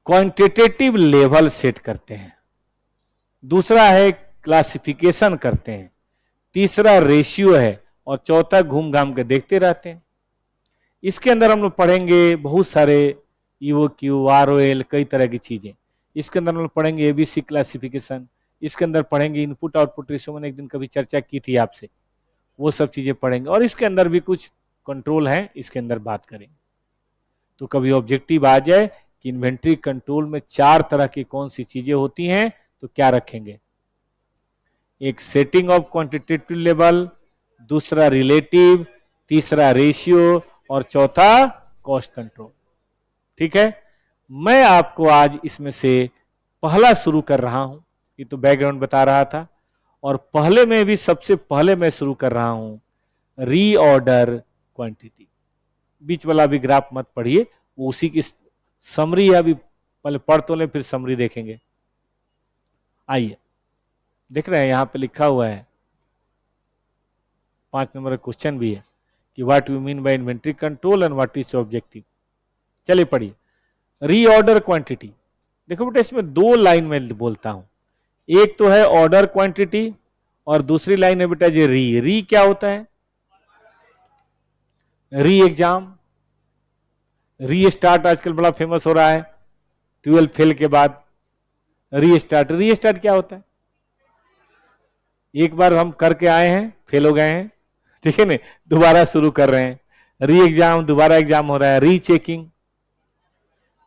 क्वांटिटेटिव लेवल सेट करते हैं, दूसरा है क्लासिफिकेशन करते हैं, तीसरा रेशियो है, और चौथा घूम घाम के देखते रहते हैं। इसके अंदर हम लोग पढ़ेंगे बहुत सारे EOQ, ROL, कई तरह की चीजें। इसके अंदर हम लोग पढ़ेंगे ABC क्लासिफिकेशन, इसके अंदर पढ़ेंगे इनपुट आउटपुट रेशियो, मैंने एक दिन कभी चर्चा की थी आपसे, वो सब चीजें पढ़ेंगे। और इसके अंदर भी कुछ कंट्रोल है, इसके अंदर बात करेंगे। तो कभी ऑब्जेक्टिव आ जाए कि इन्वेंट्री कंट्रोल में 4 तरह की कौन सी चीजें होती हैं, तो क्या रखेंगे? एक सेटिंग ऑफ क्वांटिटेटिव लेवल, दूसरा रिलेटिव, तीसरा रेशियो और चौथा कॉस्ट कंट्रोल। ठीक है, मैं आपको आज इसमें से पहला शुरू कर रहा हूं। ये तो बैकग्राउंड बता रहा था, और पहले में भी सबसे पहले मैं शुरू कर रहा हूं रीऑर्डर क्वांटिटी। बीच वाला भी ग्राफ मत पढ़िए, वो उसी की समरी है। अभी पहले पढ़ तो ले, फिर समरी देखेंगे। आइए, देख रहे हैं यहां पे लिखा हुआ है, 5 नंबर का क्वेश्चन भी है कि what you mean by inventory control and what is objective. चलिए पढ़िए, रीऑर्डर क्वांटिटी। देखो बेटा, इसमें 2 लाइन में बोलता हूं, एक तो है ऑर्डर क्वांटिटी और दूसरी लाइन है बेटा जी री क्या होता है? री एग्जाम, री स्टार्ट आजकल बड़ा फेमस हो रहा है 12 फेल के बाद। री स्टार्ट क्या होता है? एक बार हम करके आए हैं, फेल हो गए हैं, ठीक है ना, दोबारा शुरू कर रहे हैं। री एग्जाम, दोबारा एग्जाम हो रहा है। री चेकिंग,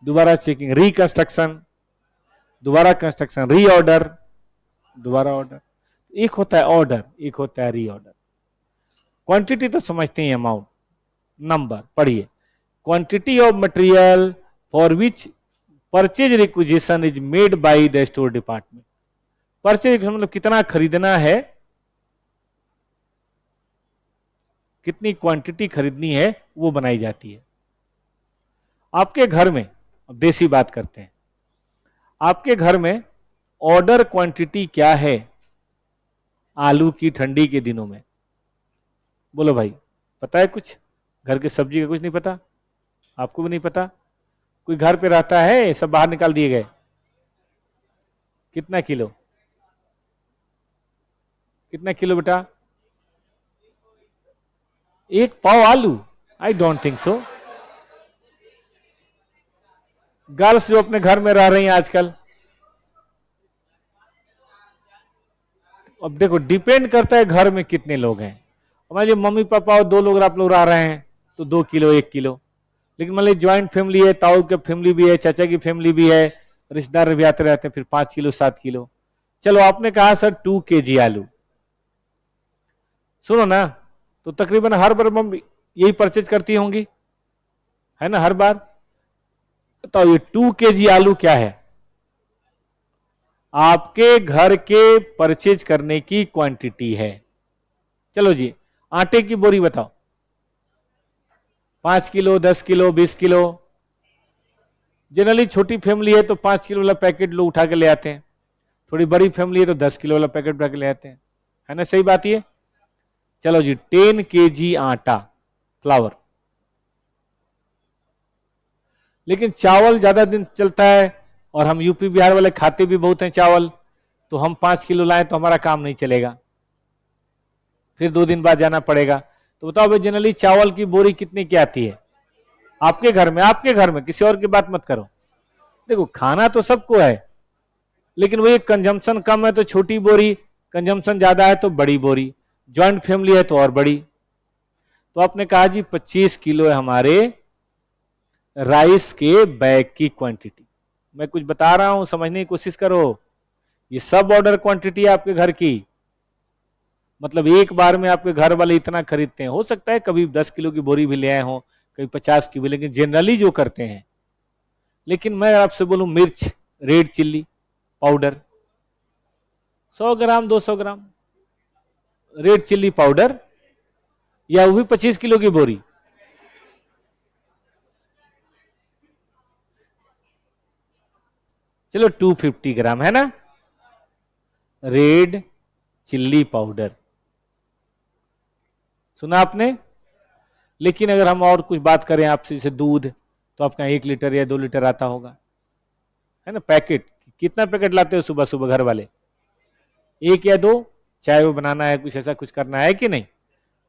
दोबारा चेकिंग। रिकंस्ट्रक्शन, दोबारा कंस्ट्रक्शन। री ऑर्डर, दोबारा ऑर्डर। एक होता है ऑर्डर, एक होता है रीऑर्डर। क्वांटिटी तो समझते हैं, अमाउंट, नंबर। पढ़िए, quantity of material for which purchase requisition is made by the store department. Purchase मतलब कितना खरीदना है, कितनी क्वांटिटी खरीदनी है, वो बनाई जाती है। आपके घर में, अब देसी बात करते हैं, आपके घर में ऑर्डर क्वांटिटी क्या है आलू की ठंडी के दिनों में? बोलो भाई, पता है कुछ? घर की सब्जी का कुछ नहीं पता? आपको भी नहीं पता? कोई घर पे रहता है? सब बाहर निकाल दिए गए। कितना किलो? कितना किलो बेटा? 1 पाव आलू? I don't think so. Girls जो अपने घर में रह रही हैं आजकल, अब देखो डिपेंड करता है घर में कितने लोग हैं। मान लीजिए मम्मी पापा और 2 लोग आप लोग रह रहे हैं तो 2 किलो 1 किलो। लेकिन मान लीजिए ज्वाइंट फैमिली है, ताऊ की फैमिली भी है, चाचा की फैमिली भी है, रिश्तेदार भी आते रहते हैं, फिर 5 किलो 7 किलो। चलो आपने कहा सर 2 kg आलू, सुनो ना, तो तकरीबन हर बार मम्मी यही परचेज करती होंगी, है ना, हर बार। तो ये 2 kg आलू क्या है? आपके घर के परचेज करने की क्वांटिटी है। चलो जी, आटे की बोरी बताओ, 5 किलो 10 किलो 20 किलो। जनरली छोटी फैमिली है तो 5 किलो वाला पैकेट लोग उठा के ले आते हैं, थोड़ी बड़ी फैमिली है तो 10 किलो वाला पैकेट उठा के ले आते हैं, है ना, सही बात ये। चलो जी, 10 kg आटा, फ्लावर। लेकिन चावल ज्यादा दिन चलता है और हम यूपी बिहार वाले खाते भी बहुत हैं चावल, तो हम 5 किलो लाएं तो हमारा काम नहीं चलेगा, फिर 2 दिन बाद जाना पड़ेगा। तो बताओ भाई, जनरली चावल की बोरी कितने की आती है आपके घर में? आपके घर में, किसी और की बात मत करो। देखो खाना तो सबको है, लेकिन वही कंजम्पशन कम है तो छोटी बोरी, कंजम्पशन ज्यादा है तो बड़ी बोरी, ज्वाइंट फैमिली है तो और बड़ी। तो आपने कहा जी 25 किलो है हमारे राइस के बैग की क्वांटिटी। मैं कुछ बता रहा हूं, समझने की कोशिश करो। ये सब ऑर्डर क्वांटिटी है आपके घर की, मतलब एक बार में आपके घर वाले इतना खरीदते हैं। हो सकता है कभी 10 किलो की बोरी भी ले आए हो, कभी 50 की भी, लेकिन जनरली जो करते हैं। लेकिन मैं आपसे बोलूं, मिर्च रेड चिल्ली पाउडर 100 ग्राम 200 ग्राम रेड चिल्ली पाउडर, या वो भी 25 किलो की बोरी। चलो 250 ग्राम है ना रेड चिल्ली पाउडर, सुना आपने। लेकिन अगर हम और कुछ बात करें आपसे, जैसे दूध, तो आपका 1 लीटर या 2 लीटर आता होगा, है ना। पैकेट, कितना पैकेट लाते हो सुबह सुबह घर वाले? 1 या 2, चाय वो बनाना है, कुछ ऐसा कुछ करना है कि नहीं,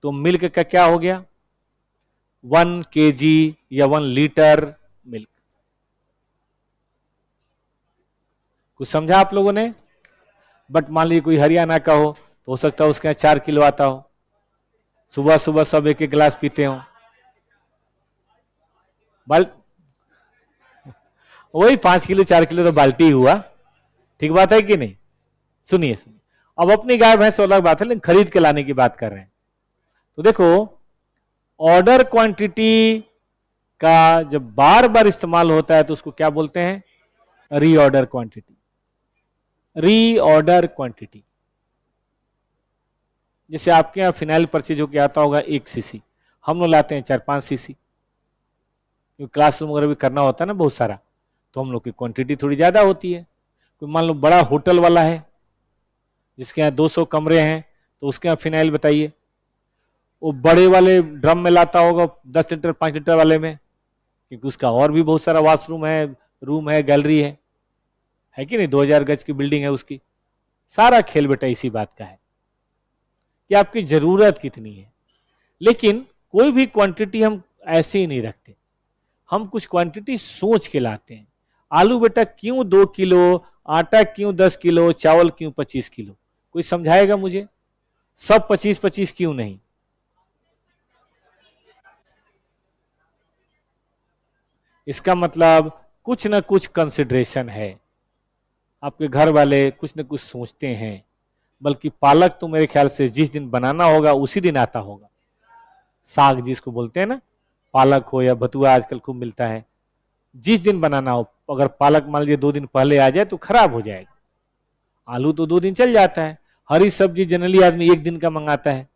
तो मिल्क का क्या हो गया, 1 kg या 1 लीटर मिल्क। कुछ समझा आप लोगों ने? बट मान लीजिए कोई हरियाणा का हो तो हो सकता है उसके यहाँ 4 किलो आता हो, सुबह सुबह सब एक एक गिलास पीते हो। वही 5 किलो 4 किलो तो बाल्टी हुआ, ठीक बात है कि नहीं? सुनिए सुनिए, अब अपनी गाय भैंस तो अलग बात है, लेकिन खरीद के लाने की बात कर रहे हैं। तो देखो, ऑर्डर क्वांटिटी का जब बार बार इस्तेमाल होता है तो उसको क्या बोलते हैं, रीऑर्डर क्वांटिटी। रीऑर्डर क्वांटिटी, जैसे आपके यहाँ फिनाइल परचेज होकर आता होगा 1 सीसी, हम लोग लाते हैं 4-5 सीसी, क्योंकि क्लासरूम वगैरह भी करना होता है ना बहुत सारा, तो हम लोग की क्वांटिटी थोड़ी ज्यादा होती है। कोई मान लो बड़ा होटल वाला है जिसके यहाँ 200 कमरे हैं, तो उसके यहाँ फिनाइल बताइए, वो बड़े वाले ड्रम में लाता होगा 10 लीटर 5 लीटर वाले में, क्योंकि उसका और भी बहुत सारा वॉशरूम है, रूम है, गैलरी है कि नहीं, 2000 गज की बिल्डिंग है उसकी। सारा खेल बेटा इसी बात का है कि आपकी जरूरत कितनी है। लेकिन कोई भी क्वांटिटी हम ऐसे ही नहीं रखते, हम कुछ क्वांटिटी सोच के लाते हैं। आलू बेटा क्यों 2 किलो, आटा क्यों 10 किलो, चावल क्यों 25 किलो? कोई समझाएगा मुझे? सब 25-25 क्यों नहीं? इसका मतलब कुछ ना कुछ कंसिडरेशन है, आपके घर वाले कुछ न कुछ सोचते हैं। बल्कि पालक तो मेरे ख्याल से जिस दिन बनाना होगा उसी दिन आता होगा। साग जिसको बोलते हैं ना, पालक हो या बथुआ आजकल खूब मिलता है, जिस दिन बनाना हो, अगर पालक मान लीजिए 2 दिन पहले आ जाए तो खराब हो जाएगा। आलू तो 2 दिन चल जाता है, हरी सब्जी जनरली आदमी 1 दिन का मंगाता है,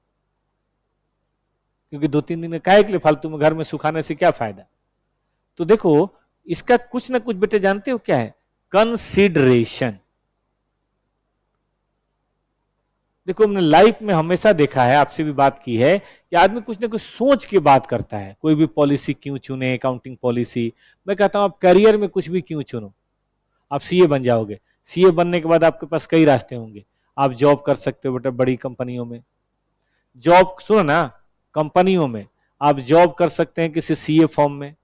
क्योंकि 2-3 दिन काहे के लिए फालतू में घर में सुखाने से क्या फायदा। तो देखो, इसका कुछ ना कुछ बेटे जानते हो क्या है, कंसिडरेशन। देखो, हमने लाइफ में हमेशा देखा है, आपसे भी बात की है कि आदमी कुछ ना कुछ सोच के बात करता है। कोई भी पॉलिसी क्यों चुने, अकाउंटिंग पॉलिसी, मैं कहता हूं आप करियर में कुछ भी क्यों चुनो। आप सीए बन जाओगे, सीए बनने के बाद आपके पास कई रास्ते होंगे। आप जॉब कर सकते हो बेटा बड़ी कंपनियों में, जॉब सुनो ना, कंपनियों में आप जॉब कर सकते हैं किसी सीए फर्म में,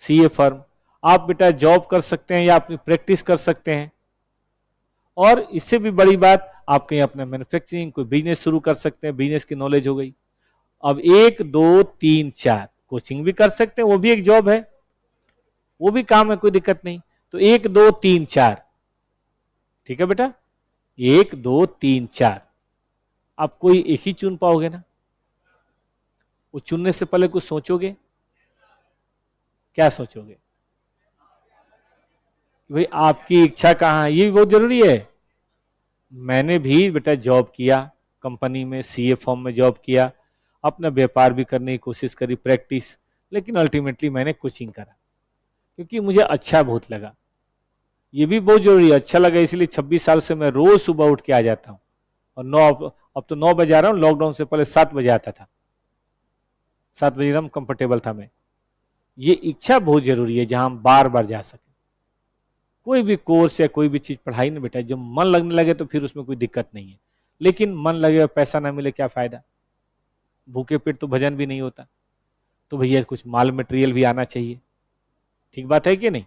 सीए फर्म। आप बेटा जॉब कर सकते हैं या अपनी प्रैक्टिस कर सकते हैं, और इससे भी बड़ी बात आप कहीं अपना मैन्युफैक्चरिंग कोई बिजनेस शुरू कर सकते हैं, बिजनेस की नॉलेज हो गई। अब 1 2 3 4 कोचिंग भी कर सकते हैं, वो भी एक जॉब है, वो भी काम है, कोई दिक्कत नहीं। तो 1 2 3 4, ठीक है बेटा, 1 2 3 4। आप कोई एक ही चुन पाओगे ना, वो चुनने से पहले कुछ सोचोगे। क्या सोचोगे? भाई आपकी इच्छा कहाँ है, ये भी बहुत जरूरी है। मैंने भी बेटा जॉब किया कंपनी में, सीए फॉर्म में जॉब किया, अपना व्यापार भी करने की कोशिश करी, प्रैक्टिस, लेकिन अल्टीमेटली मैंने कोचिंग करा क्योंकि मुझे अच्छा बहुत लगा। ये भी बहुत जरूरी है, अच्छा लगा, इसलिए 26 साल से मैं रोज सुबह उठ के आ जाता हूँ। और अब तो 9 बजे आ रहा हूँ, लॉकडाउन से पहले 7 बजे आता था, 7 बजे एकदम कंफर्टेबल था मैं। ये इच्छा बहुत जरूरी है, जहां हम बार बार जा सके। कोई भी कोर्स या कोई भी चीज पढ़ाई ना बेटा, जब मन लगने लगे तो फिर उसमें कोई दिक्कत नहीं है। लेकिन मन लगे और पैसा ना मिले क्या फायदा, भूखे पेट तो भजन भी नहीं होता। तो भैया कुछ माल मटेरियल भी आना चाहिए, ठीक बात है कि नहीं?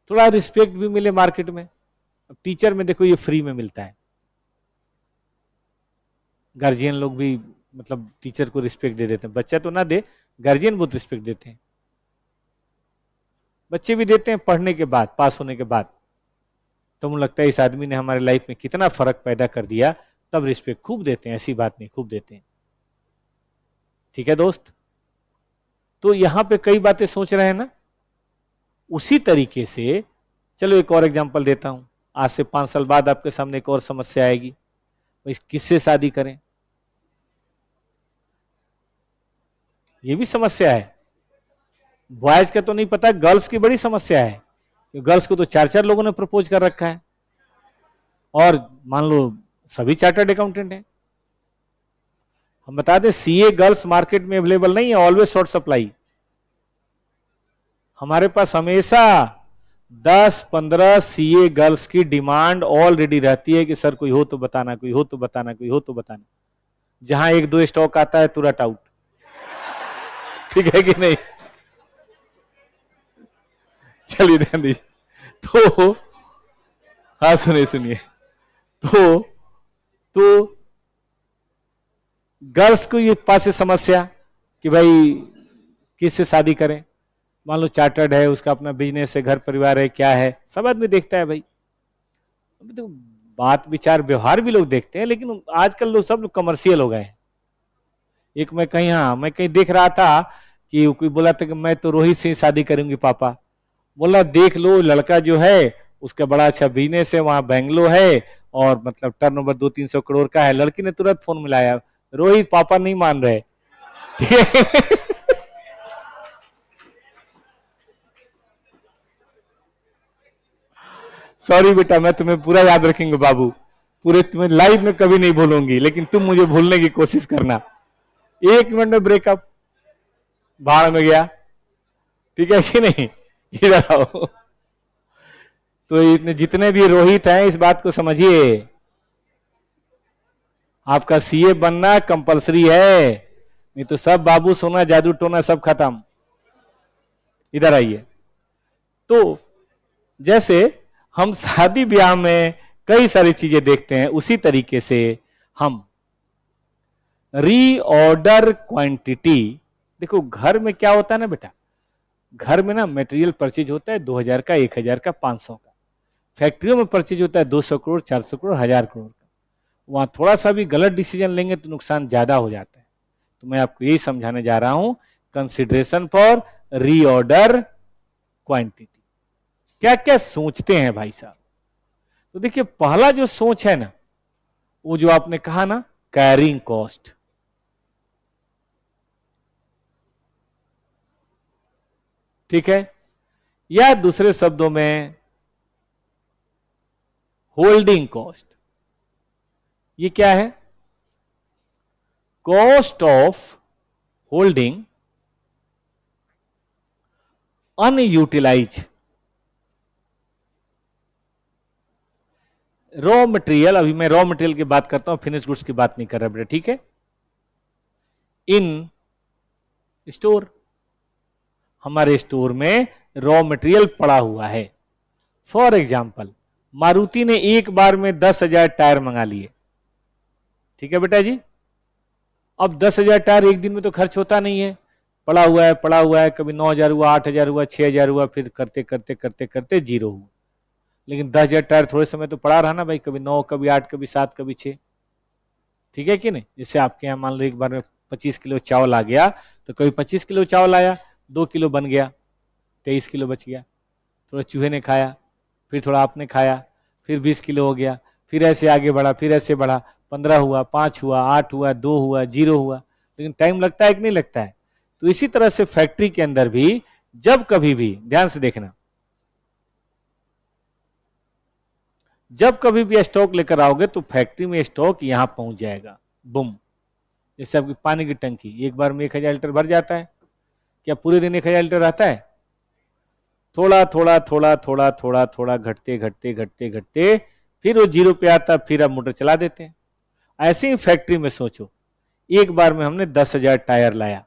थोड़ा रिस्पेक्ट भी मिले मार्केट में। अब टीचर में देखो ये फ्री में मिलता है, गार्जियन लोग भी मतलब टीचर को रिस्पेक्ट दे देते हैं, बच्चा तो ना दे, गार्जियन बहुत रिस्पेक्ट देते हैं। बच्चे भी देते हैं पढ़ने के बाद, पास होने के बाद। तो मुझे लगता है इस आदमी ने हमारे लाइफ में कितना फर्क पैदा कर दिया, तब रिस्पेक्ट खूब देते हैं, ऐसी बात नहीं, खूब देते हैं। ठीक है दोस्त, तो यहां पे कई बातें सोच रहे हैं ना, उसी तरीके से चलो एक और एग्जांपल देता हूं। आज से 5 साल बाद आपके सामने एक और समस्या आएगी, किससे शादी करें, ये भी समस्या है। बॉयज का तो नहीं पता, गर्ल्स की बड़ी समस्या है। गर्ल्स को तो 4-4 लोगों ने प्रपोज कर रखा है, और मान लो सभी चार्टर्ड अकाउंटेंट हैं। हम बता दें सीए गर्ल्स मार्केट में अवेलेबल नहीं है, ऑलवेज शॉर्ट सप्लाई। हमारे पास हमेशा 10-15 सीए गर्ल्स की डिमांड ऑलरेडी रहती है कि सर कोई हो तो बताना, कोई हो तो बताना, कोई हो तो बताना। जहां एक दो स्टॉक आता है तुरंत आउट। ठीक है कि नहीं? चलिए ध्यान दीजिए। तो हाँ सुनिए सुनिए। तो गर्ल्स को ये पास से समस्या कि भाई किससे शादी करें। मान लो चार्टर्ड है, उसका अपना बिजनेस है, घर परिवार है, क्या है, सब आदमी देखता है भाई। तो बात विचार व्यवहार भी लोग देखते हैं, लेकिन आजकल लोग सब लोग कमर्शियल हो गए हैं। एक मैं कहीं देख रहा था कि कोई बोला था कि मैं तो रोहित से ही शादी करूंगी पापा। बोला देख लो, लड़का जो है उसका बड़ा अच्छा बिजनेस है, वहां बेंगलो है और मतलब टर्नओवर 200-300 करोड़ का है। लड़की ने तुरंत फोन मिलाया, रोहित पापा नहीं मान रहे। ठीक है। सॉरी बेटा, मैं तुम्हें पूरा याद रखेंगे बाबू, पूरे तुम्हें लाइफ में कभी नहीं भूलूंगी, लेकिन तुम मुझे भूलने की कोशिश करना। 1 मिनट में ब्रेकअप, भाड़ में गया। ठीक है कि नहीं? इधर आओ। तो इतने जितने भी रोहित हैं, इस बात को समझिए, आपका सीए बनना कंपलसरी है, नहीं तो सब बाबू सोना जादू टोना सब खत्म। इधर आइए। तो जैसे हम शादी ब्याह में कई सारी चीजें देखते हैं, उसी तरीके से हम रीऑर्डर क्वांटिटी। देखो घर में क्या होता है ना बेटा, घर में ना मटेरियल परचेज होता है 2000 का, 1000 का, 500 का। फैक्ट्रियों में परचेज होता है 200 करोड़, 400 करोड़, 1000 करोड़ का। वहां थोड़ा सा भी गलत डिसीजन लेंगे तो नुकसान ज्यादा हो जाता है। तो मैं आपको यही समझाने जा रहा हूं, कंसिडरेशन फॉर रीऑर्डर क्वांटिटी। क्या क्या सोचते हैं भाई साहब? तो देखिए, पहला जो सोच है ना, वो जो आपने कहा ना, कैरिंग कॉस्ट। ठीक है, या दूसरे शब्दों में होल्डिंग कॉस्ट। ये क्या है? Cost of holding unutilise raw material. अभी मैं रॉ मटेरियल की बात करता हूं, फिनिश गुड्स की बात नहीं कर रहा बेटा। ठीक है, इन स्टोर, हमारे स्टोर में रॉ मटेरियल पड़ा हुआ है। फॉर एग्जाम्पल, मारुति ने एक बार में 10,000 टायर मंगा लिए। ठीक है बेटा जी, अब 10,000 टायर एक दिन में तो खर्च होता नहीं है, पड़ा हुआ है पड़ा हुआ है, कभी 9,000 हुआ, 8,000 हुआ, 6,000 हुआ, फिर करते करते करते करते जीरो हुआ। लेकिन 10,000 टायर थोड़े समय तो पड़ा रहा ना भाई, कभी 9, कभी 8, कभी 7, कभी 6। ठीक है कि नहीं? जैसे आपके यहाँ मान लो एक बार में 25 किलो चावल आ गया, तो कभी 25 किलो चावल आया, 2 किलो बन गया, 23 किलो बच गया, थोड़ा चूहे ने खाया, फिर थोड़ा आपने खाया, फिर 20 किलो हो गया, फिर ऐसे आगे बढ़ा, फिर ऐसे बढ़ा, 15 हुआ, 5 हुआ, 8 हुआ, 2 हुआ, 0 हुआ। लेकिन टाइम लगता है कि नहीं लगता है? तो इसी तरह से फैक्ट्री के अंदर भी जब कभी भी, ध्यान से देखना, जब कभी भी स्टॉक लेकर आओगे तो फैक्ट्री में स्टॉक यहां पहुंच जाएगा, बुम। जैसे आपकी पानी की टंकी एक बार में 1,000 लीटर भर जाता है, क्या पूरे दिन 1,000 लीटर रहता है? थोड़ा थोड़ा थोड़ा थोड़ा थोड़ा थोड़ा घटते घटते घटते घटते फिर वो जीरो पे आता, फिर आप मोटर चला देते हैं। ऐसे ही फैक्ट्री में सोचो, एक बार में हमने 10,000 टायर लाया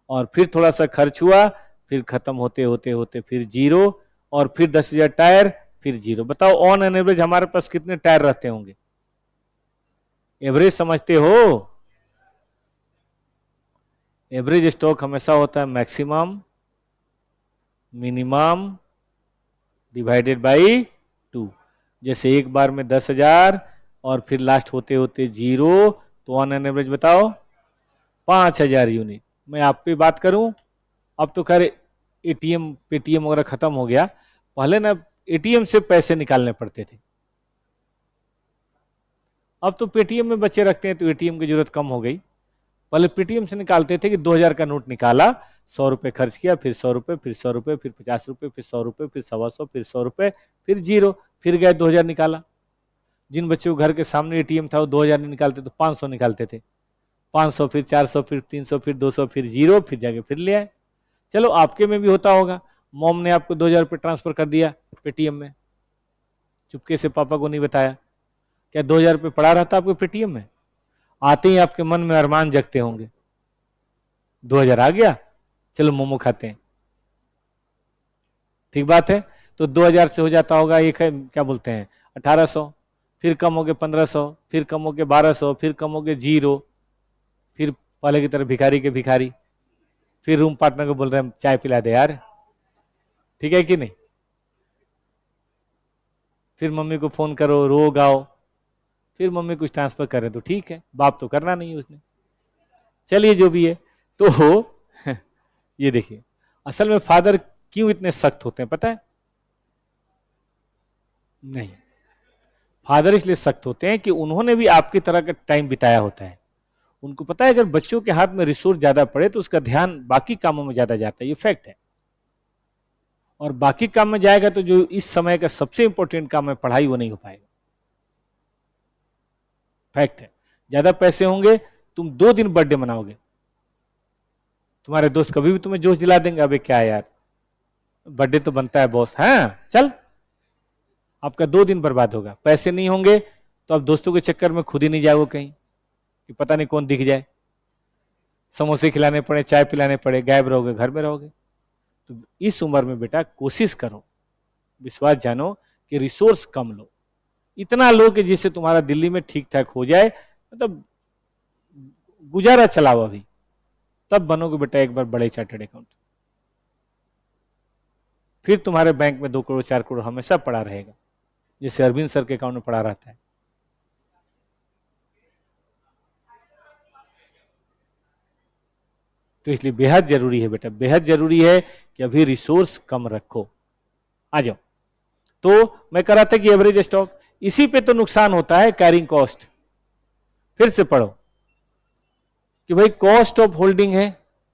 और फिर थोड़ा सा खर्च हुआ, फिर खत्म होते होते होते फिर जीरो, और फिर 10,000 टायर, फिर जीरो। बताओ ऑन एन एवरेज हमारे पास कितने टायर रहते होंगे? एवरेज समझते हो? एवरेज स्टॉक हमेशा होता है मैक्सिमम मिनिमम डिवाइडेड बाई 2। जैसे एक बार में 10,000 और फिर लास्ट होते होते जीरो, तो ऑन एन एवरेज बताओ 5,000 यूनिट। मैं आप पे बात करूं, अब तो खैर एटीएम पेटीएम वगैरह खत्म हो गया, पहले ना एटीएम से पैसे निकालने पड़ते थे। अब तो पेटीएम में बच्चे रखते हैं तो एटीएम की जरूरत कम हो गई। पहले पेटीएम से निकालते थे कि 2,000 का नोट निकाला, 100 रुपए खर्च किया, फिर 100 रुपए, फिर 100 रुपए, फिर 50 रुपए, फिर 100 रुपए, फिर 125, फिर 100 रुपए, फिर जीरो, फिर गए 2,000 निकाला। जिन बच्चों के घर के सामने एटीएम था वो 2,000 नहीं निकालते तो 500 निकालते थे, 500, फिर 400, फिर 300, फिर 200, फिर जीरो, फिर जाके फिर ले आए। चलो आपके में भी होता होगा, मॉम ने आपको 2,000 रुपये ट्रांसफर कर दिया पेटीएम में, चुपके से पापा को नहीं बताया, क्या 2,000 रुपये पड़ा रहता आपको पेटीएम में? आते ही आपके मन में अरमान जगते होंगे, 2000 आ गया, चलो मोमो खाते हैं, ठीक बात है। तो 2000 से हो जाता होगा एक है, क्या बोलते हैं 1800, फिर कम हो गए 1500, फिर कम हो गए 1200, फिर कम हो गए 0, फिर पहले की तरह भिखारी के भिखारी, फिर रूम पार्टनर को बोल रहे हैं चाय पिला दे यार, ठीक है कि नहीं। फिर मम्मी को फोन करो, रो गाओ, फिर मम्मी कुछ ट्रांसफर करे तो ठीक है, बाप तो करना नहीं है उसने। चलिए जो भी है, तो ये देखिए असल में फादर क्यों इतने सख्त होते हैं पता है? नहीं, फादर इसलिए सख्त होते हैं कि उन्होंने भी आपकी तरह का टाइम बिताया होता है। उनको पता है अगर बच्चों के हाथ में रिसोर्स ज्यादा पड़े तो उसका ध्यान बाकी कामों में ज्यादा जाता है, ये फैक्ट है। और बाकी काम में जाएगा तो जो इस समय का सबसे इंपॉर्टेंट काम है पढ़ाई, वो नहीं हो पाएगा। फैक्ट है। ज्यादा पैसे होंगे, तुम 2 दिन बर्थडे मनाओगे, तुम्हारे दोस्त कभी भी तुम्हें जोश दिला देंगे, अबे क्या यार बर्थडे तो बनता है बॉस, हाँ चल, आपका 2 दिन बर्बाद होगा। पैसे नहीं होंगे तो आप दोस्तों के चक्कर में खुद ही नहीं जाओगे कहीं कि पता नहीं कौन दिख जाए, समोसे खिलाने पड़े, चाय पिलाने पड़े, गायब रहोगे, घर में रहोगे। तो इस उम्र में बेटा कोशिश करो, विश्वास जानो कि रिसोर्स कम लो, इतना लो कि जिससे तुम्हारा दिल्ली में ठीक ठाक हो जाए, मतलब गुजारा चलाओ अभी, तब बनोगे बेटा एक बार बड़े चार्टर्ड अकाउंट। फिर तुम्हारे बैंक में 2 करोड़ 4 करोड़ हमेशा पड़ा रहेगा, जैसे अरविंद सर के अकाउंट में पड़ा रहता है। तो इसलिए बेहद जरूरी है बेटा, बेहद जरूरी है कि अभी रिसोर्स कम रखो। आ जाओ, तो मैं कह रहा था कि एवरेज स्टॉक, इसी पे तो नुकसान होता है, कैरिंग कॉस्ट। फिर से पढ़ो कि भाई कॉस्ट ऑफ होल्डिंग है।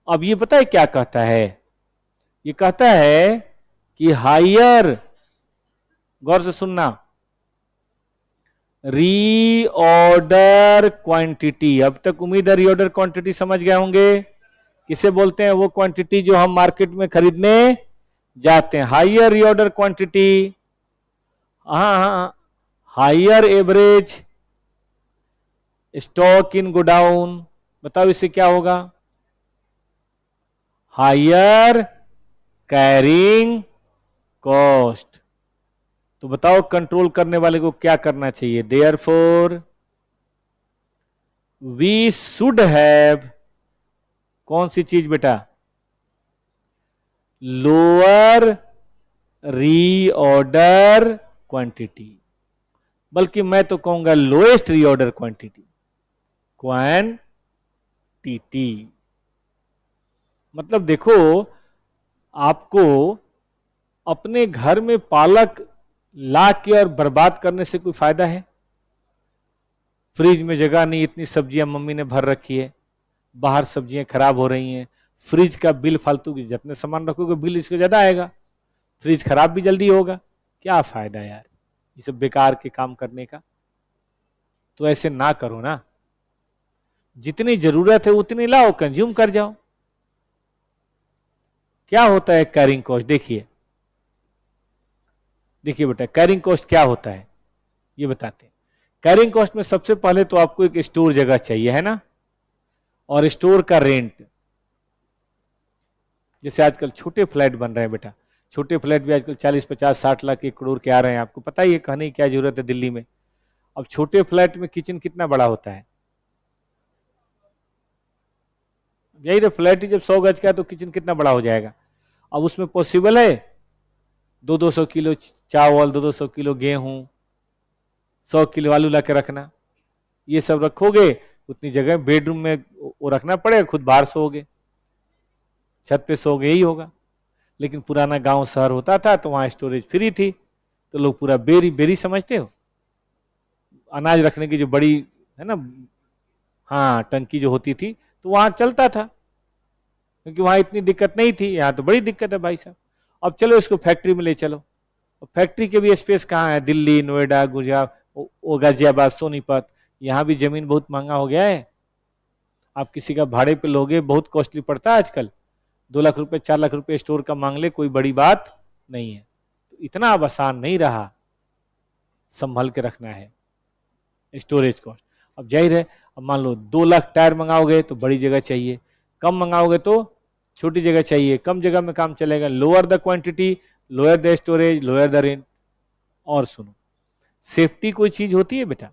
अब ये पता है क्या कहता है? ये कहता है कि हायर, गौर से सुनना, रीऑर्डर क्वांटिटी। अब तक उम्मीद है रीऑर्डर क्वांटिटी समझ गए होंगे, किसे बोलते हैं? वो क्वांटिटी जो हम मार्केट में खरीदने जाते हैं, हायर रीऑर्डर क्वांटिटी। हाँ, higher average stock in godown. बताओ इससे क्या होगा? Higher carrying cost. तो बताओ कंट्रोल करने वाले को क्या करना चाहिए? देयरफॉर वी शुड हैव, कौन सी चीज बेटा? लोअर रीऑर्डर क्वांटिटी, बल्कि मैं तो कहूंगा लोएस्ट रीऑर्डर क्वांटिटी, मतलब देखो, आपको अपने घर में पालक ला के और बर्बाद करने से कोई फायदा है? फ्रिज में जगह नहीं, इतनी सब्जियां मम्मी ने भर रखी है, बाहर सब्जियां खराब हो रही हैं, फ्रिज का बिल फालतू की, जितने सामान रखोगे बिल इसको ज्यादा आएगा, फ्रिज खराब भी जल्दी होगा, क्या फायदा यार ये सब बेकार के काम करने का। तो ऐसे ना करो ना, जितनी जरूरत है उतनी लाओ, कंज्यूम कर जाओ। क्या होता है कैरिंग कॉस्ट? देखिए देखिए बेटा, कैरिंग कॉस्ट क्या होता है ये बताते हैं। कैरिंग कॉस्ट में सबसे पहले तो आपको एक स्टोर जगह चाहिए, है ना, और स्टोर का रेंट। जैसे आजकल छोटे फ्लैट बन रहे हैं बेटा, छोटे फ्लैट भी आजकल 40, 50, 60 लाख, 1 करोड़ के आ रहे हैं, आपको पता ही है, कहने की क्या जरूरत है दिल्ली में। अब छोटे फ्लैट में किचन कितना बड़ा होता है? यही तो, फ्लैट ही जब 100 गज का है तो किचन कितना बड़ा हो जाएगा। अब उसमें पॉसिबल है 200 किलो चावल, 200 किलो गेहूं, 100 किलो आलू ला के रखना? ये सब रखोगे उतनी जगह बेडरूम में वो रखना पड़ेगा, खुद बाहर सोओगे, छत पे सोओगे, यही होगा। लेकिन पुराना गांव शहर होता था तो वहां स्टोरेज फ्री थी, तो लोग पूरा बेरी बेरी, समझते हो, अनाज रखने की जो बड़ी है ना, हाँ टंकी जो होती थी, तो वहां चलता था, क्योंकि वहां इतनी दिक्कत नहीं थी। यहाँ तो बड़ी दिक्कत है भाई साहब। अब चलो इसको फैक्ट्री में ले चलो, फैक्ट्री के भी स्पेस कहाँ है? दिल्ली, नोएडा, गुजरात, गाजियाबाद, सोनीपत, यहाँ भी जमीन बहुत महंगा हो गया है। आप किसी का भाड़े पे लोगे, बहुत कॉस्टली पड़ता है आजकल, 2 लाख रुपए 4 लाख रुपए स्टोर का मांग ले, कोई बड़ी बात नहीं है। तो इतना अब आसान नहीं रहा, संभल के रखना है स्टोरेज कॉस्ट। अब जाहिर है, अब मान लो 2 लाख टायर मंगाओगे तो बड़ी जगह चाहिए, कम मंगाओगे तो छोटी जगह चाहिए, कम जगह में काम चलेगा। Lower the quantity, lower the storage, lower the rent. और सुनो, सेफ्टी कोई चीज होती है बेटा?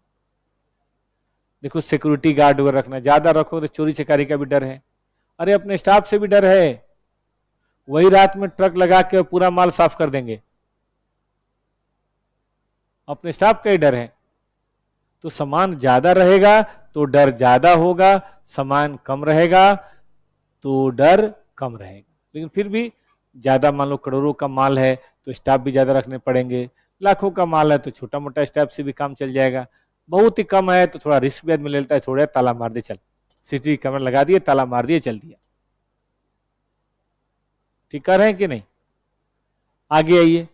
देखो सिक्योरिटी गार्ड वगैरह रखना, ज्यादा रखो तो चोरी चकारी का भी डर है। अरे अपने स्टाफ से भी डर है, वही रात में ट्रक लगा के पूरा माल साफ कर देंगे, अपने स्टाफ का ही डर है। तो सामान ज्यादा रहेगा तो डर ज्यादा होगा, सामान कम रहेगा तो डर कम रहेगा। लेकिन फिर भी ज्यादा, मान लो करोड़ों का माल है तो स्टाफ भी ज्यादा रखने पड़ेंगे, लाखों का माल है तो छोटा मोटा स्टाफ से भी काम चल जाएगा, बहुत ही कम है तो थोड़ा रिस्क भी आदमी ले लेता है, थोड़ा ताला मार दे चल, सीसीटीवी कैमरा लगा दिए, ताला मार दिए, चल दिया। ठीक कर रहे हैं कि नहीं? आगे आइए,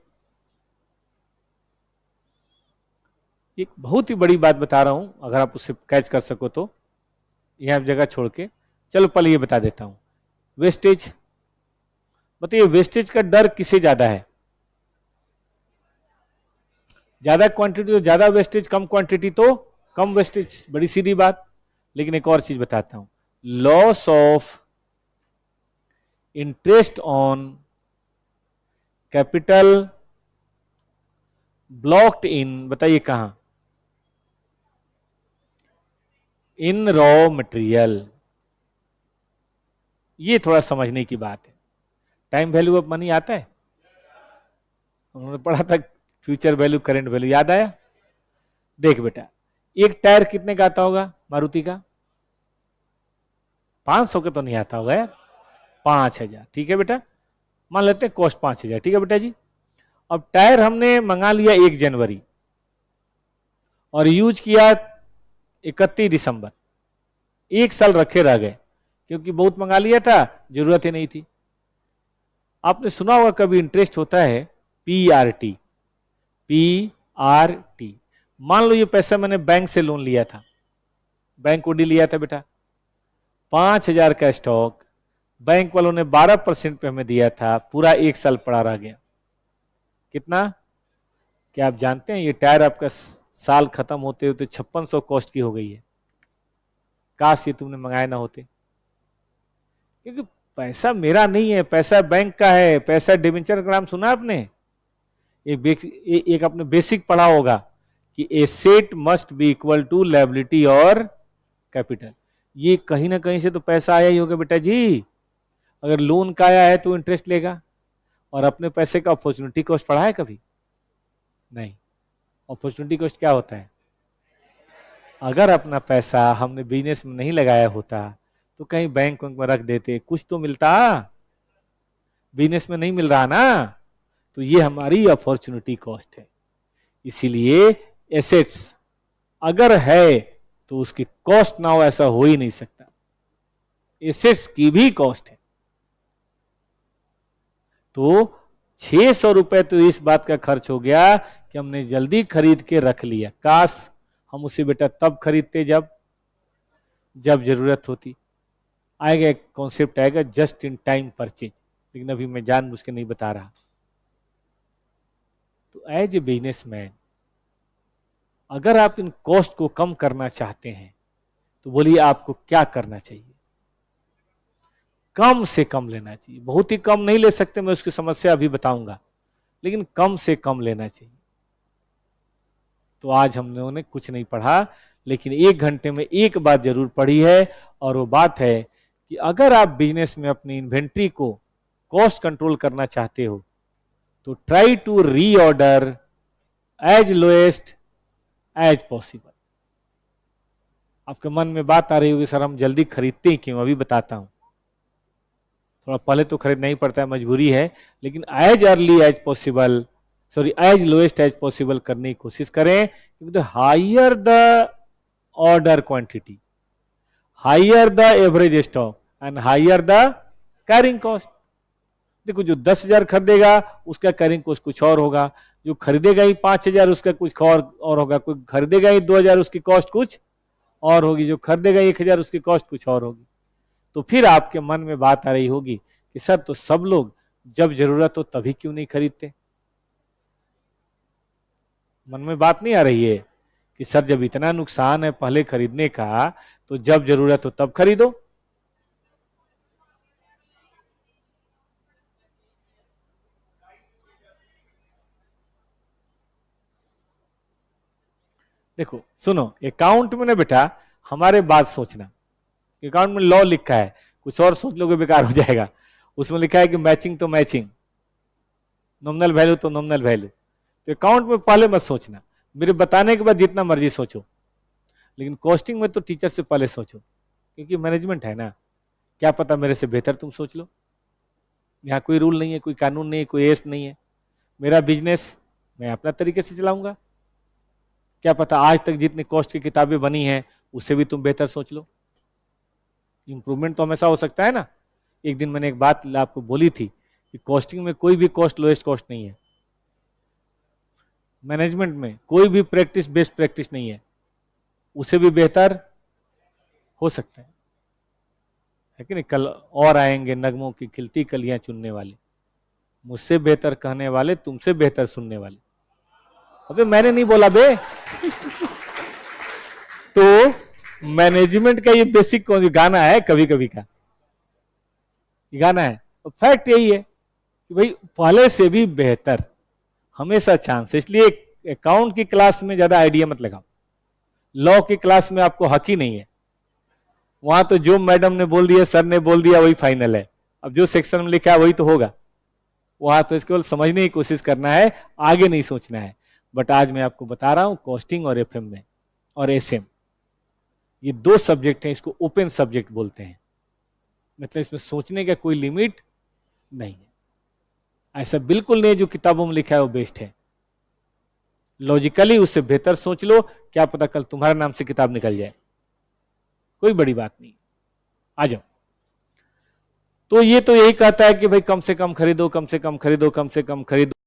एक बहुत ही बड़ी बात बता रहा हूं, अगर आप उससे कैच कर सको तो। यहां जगह छोड़ के चलो पहले ये बता देता हूं, वेस्टेज। बताइए वेस्टेज का डर किसे ज्यादा है? ज्यादा क्वांटिटी तो ज्यादा वेस्टेज, कम क्वांटिटी तो कम वेस्टेज, बड़ी सीधी बात। लेकिन एक और चीज बताता हूं, loss of interest on capital blocked in, बताइए कहां? In raw material. ये थोड़ा समझने की बात है। टाइम वैल्यू ऑफ मनी आता है, उन्होंने पढ़ा था, फ्यूचर वैल्यू करंट वैल्यू, याद आया? देख बेटा, एक टायर कितने का आता होगा मारुति का? 500 का तो नहीं आता होगा यार, 5000। ठीक है बेटा, मान लेते हैं कॉस्ट 5000। ठीक है बेटा जी, अब टायर हमने मंगा लिया 1 जनवरी और यूज किया 31 दिसंबर, 1 साल रखे रह गए, क्योंकि बहुत मंगा लिया था, जरूरत ही नहीं थी। आपने सुना होगा कभी इंटरेस्ट होता है पीआरटी, पीआरटी। मान लो ये पैसा मैंने बैंक से लोन लिया था, बैंक ओडी लिया था बेटा, 5000 का स्टॉक, बैंक वालों ने 12% पे हमें दिया था, पूरा 1 साल पड़ा रह गया। कितना? क्या आप जानते हैं ये टायर आपका साल खत्म होते होते 5600 कॉस्ट की हो गई है। काश ये तुमने मंगाए ना होते, क्योंकि पैसा मेरा नहीं है, पैसा बैंक का है। पैसा डिबेंचर का नाम सुना आपने? एक आपने बेसिक पढ़ा होगा कि asset must be equal to liability और कैपिटल। ये कहीं ना कहीं से तो पैसा आया ही होगा बेटा जी। अगर लोन का आया है तो इंटरेस्ट लेगा, और अपने पैसे का अपॉर्चुनिटी कॉस्ट पढ़ा है कभी? नहीं। अपॉर्चुनिटी कॉस्ट क्या होता है? अगर अपना पैसा हमने बिजनेस में नहीं लगाया होता तो कहीं बैंक में रख देते, कुछ तो मिलता, बिजनेस में नहीं मिल रहा ना, तो ये हमारी अपॉर्चुनिटी कॉस्ट है। इसीलिए एसेट्स अगर है तो उसकी कॉस्ट ना हो ऐसा हो ही नहीं सकता, एसेट्स की भी कॉस्ट है। तो 600 रुपए तो इस बात का खर्च हो गया कि हमने जल्दी खरीद के रख लिया। काश हम उसे बेटा तब खरीदते जब जरूरत होती। आएगा एक कॉन्सेप्ट आएगा जस्ट इन टाइम परचेज, लेकिन अभी मैं जानबूझ के नहीं बता रहा। तो एज ए बिजनेसमैन अगर आप इन कॉस्ट को कम करना चाहते हैं तो बोलिए आपको क्या करना चाहिए? कम से कम लेना चाहिए। बहुत ही कम नहीं ले सकते, मैं उसकी समस्या अभी बताऊंगा, लेकिन कम से कम लेना चाहिए। तो आज हम लोगों ने कुछ नहीं पढ़ा, लेकिन 1 घंटे में एक बात जरूर पढ़ी है, और वो बात है कि अगर आप बिजनेस में अपनी इन्वेंट्री को कॉस्ट कंट्रोल करना चाहते हो तो try to reorder as lowest as possible. आपके मन में बात आ रही होगी सर हम जल्दी खरीदते ही क्यों? अभी बताता हूं। थोड़ा पहले तो खरीदना ही पड़ता है, मजबूरी है, लेकिन as early as possible, sorry as lowest as possible करने की कोशिश करें, क्योंकि higher the order quantity, higher the average stock and higher the carrying cost. देखो जो 10,000 खरीदेगा उसका कैरिंग कॉस्ट कुछ और होगा, जो खरीदेगा ही 5,000 उसका कुछ और होगा, कोई खरीदेगा ही 2,000 उसकी कॉस्ट कुछ और होगी, जो खरीदेगा 1,000 उसकी कॉस्ट कुछ और होगी। तो फिर आपके मन में बात आ रही होगी कि सर तो सब लोग जब जरूरत हो तभी क्यों नहीं खरीदते? मन में बात नहीं आ रही है कि सर जब इतना नुकसान है पहले खरीदने का, तो जब जरूरत हो तब खरीदो। देखो सुनो, अकाउंट में ना बेटा हमारे बात सोचना, अकाउंट में लॉ लिखा है, कुछ और सोच लोगे बेकार हो जाएगा। उसमें लिखा है कि मैचिंग तो मैचिंग, नॉमिनल वैल्यू तो नॉमिनल वैल्यू। तो अकाउंट में पहले मत सोचना, मेरे बताने के बाद जितना मर्जी सोचो, लेकिन कॉस्टिंग में तो टीचर से पहले सोचो, क्योंकि मैनेजमेंट है ना, क्या पता मेरे से बेहतर तुम सोच लो। यहाँ कोई रूल नहीं है, कोई कानून नहीं है, कोई एस नहीं है। मेरा बिजनेस मैं अपना तरीके से चलाऊंगा, क्या पता आज तक जितनी कॉस्ट की किताबें बनी हैं उससे भी तुम बेहतर सोच लो। इंप्रूवमेंट तो हमेशा हो सकता है ना। एक दिन मैंने एक बात आपको बोली थी कि कॉस्टिंग में कोई भी कॉस्ट लोएस्ट कॉस्ट नहीं है, मैनेजमेंट में कोई भी प्रैक्टिस बेस्ट प्रैक्टिस नहीं है, उसे भी बेहतर हो सकता है कि नहीं। कल और आएंगे नगमों की खिलती कलियां चुनने वाले, मुझसे बेहतर कहने वाले, तुमसे बेहतर सुनने वाले। अबे मैंने नहीं बोला बे। तो मैनेजमेंट का ये बेसिक गाना है, कभी कभी का ये गाना है। तो फैक्ट यही है कि भाई पहले से भी बेहतर हमेशा चांस है। इसलिए अकाउंट की क्लास में ज्यादा आइडिया मत लगाओ, लॉ की क्लास में आपको हक ही नहीं है। वहां तो जो मैडम ने बोल दिया, सर ने बोल दिया, वही फाइनल है। अब जो सेक्शन में लिखा है वही तो होगा। वहां तो इसको समझने की कोशिश करना है, आगे नहीं सोचना है। बट आज मैं आपको बता रहा हूं कॉस्टिंग और एफएम में और एसएम, ये दो सब्जेक्ट हैं, इसको ओपन सब्जेक्ट बोलते हैं। मतलब इसमें सोचने का कोई लिमिट नहीं है। ऐसा बिल्कुल नहीं जो किताबों में लिखा है वो बेस्ट है। लॉजिकली उससे बेहतर सोच लो, क्या पता कल तुम्हारे नाम से किताब निकल जाए, कोई बड़ी बात नहीं। आ जाओ। तो ये तो यही कहता है कि भाई कम से कम खरीदो, कम से कम खरीदो, कम से कम खरीदो।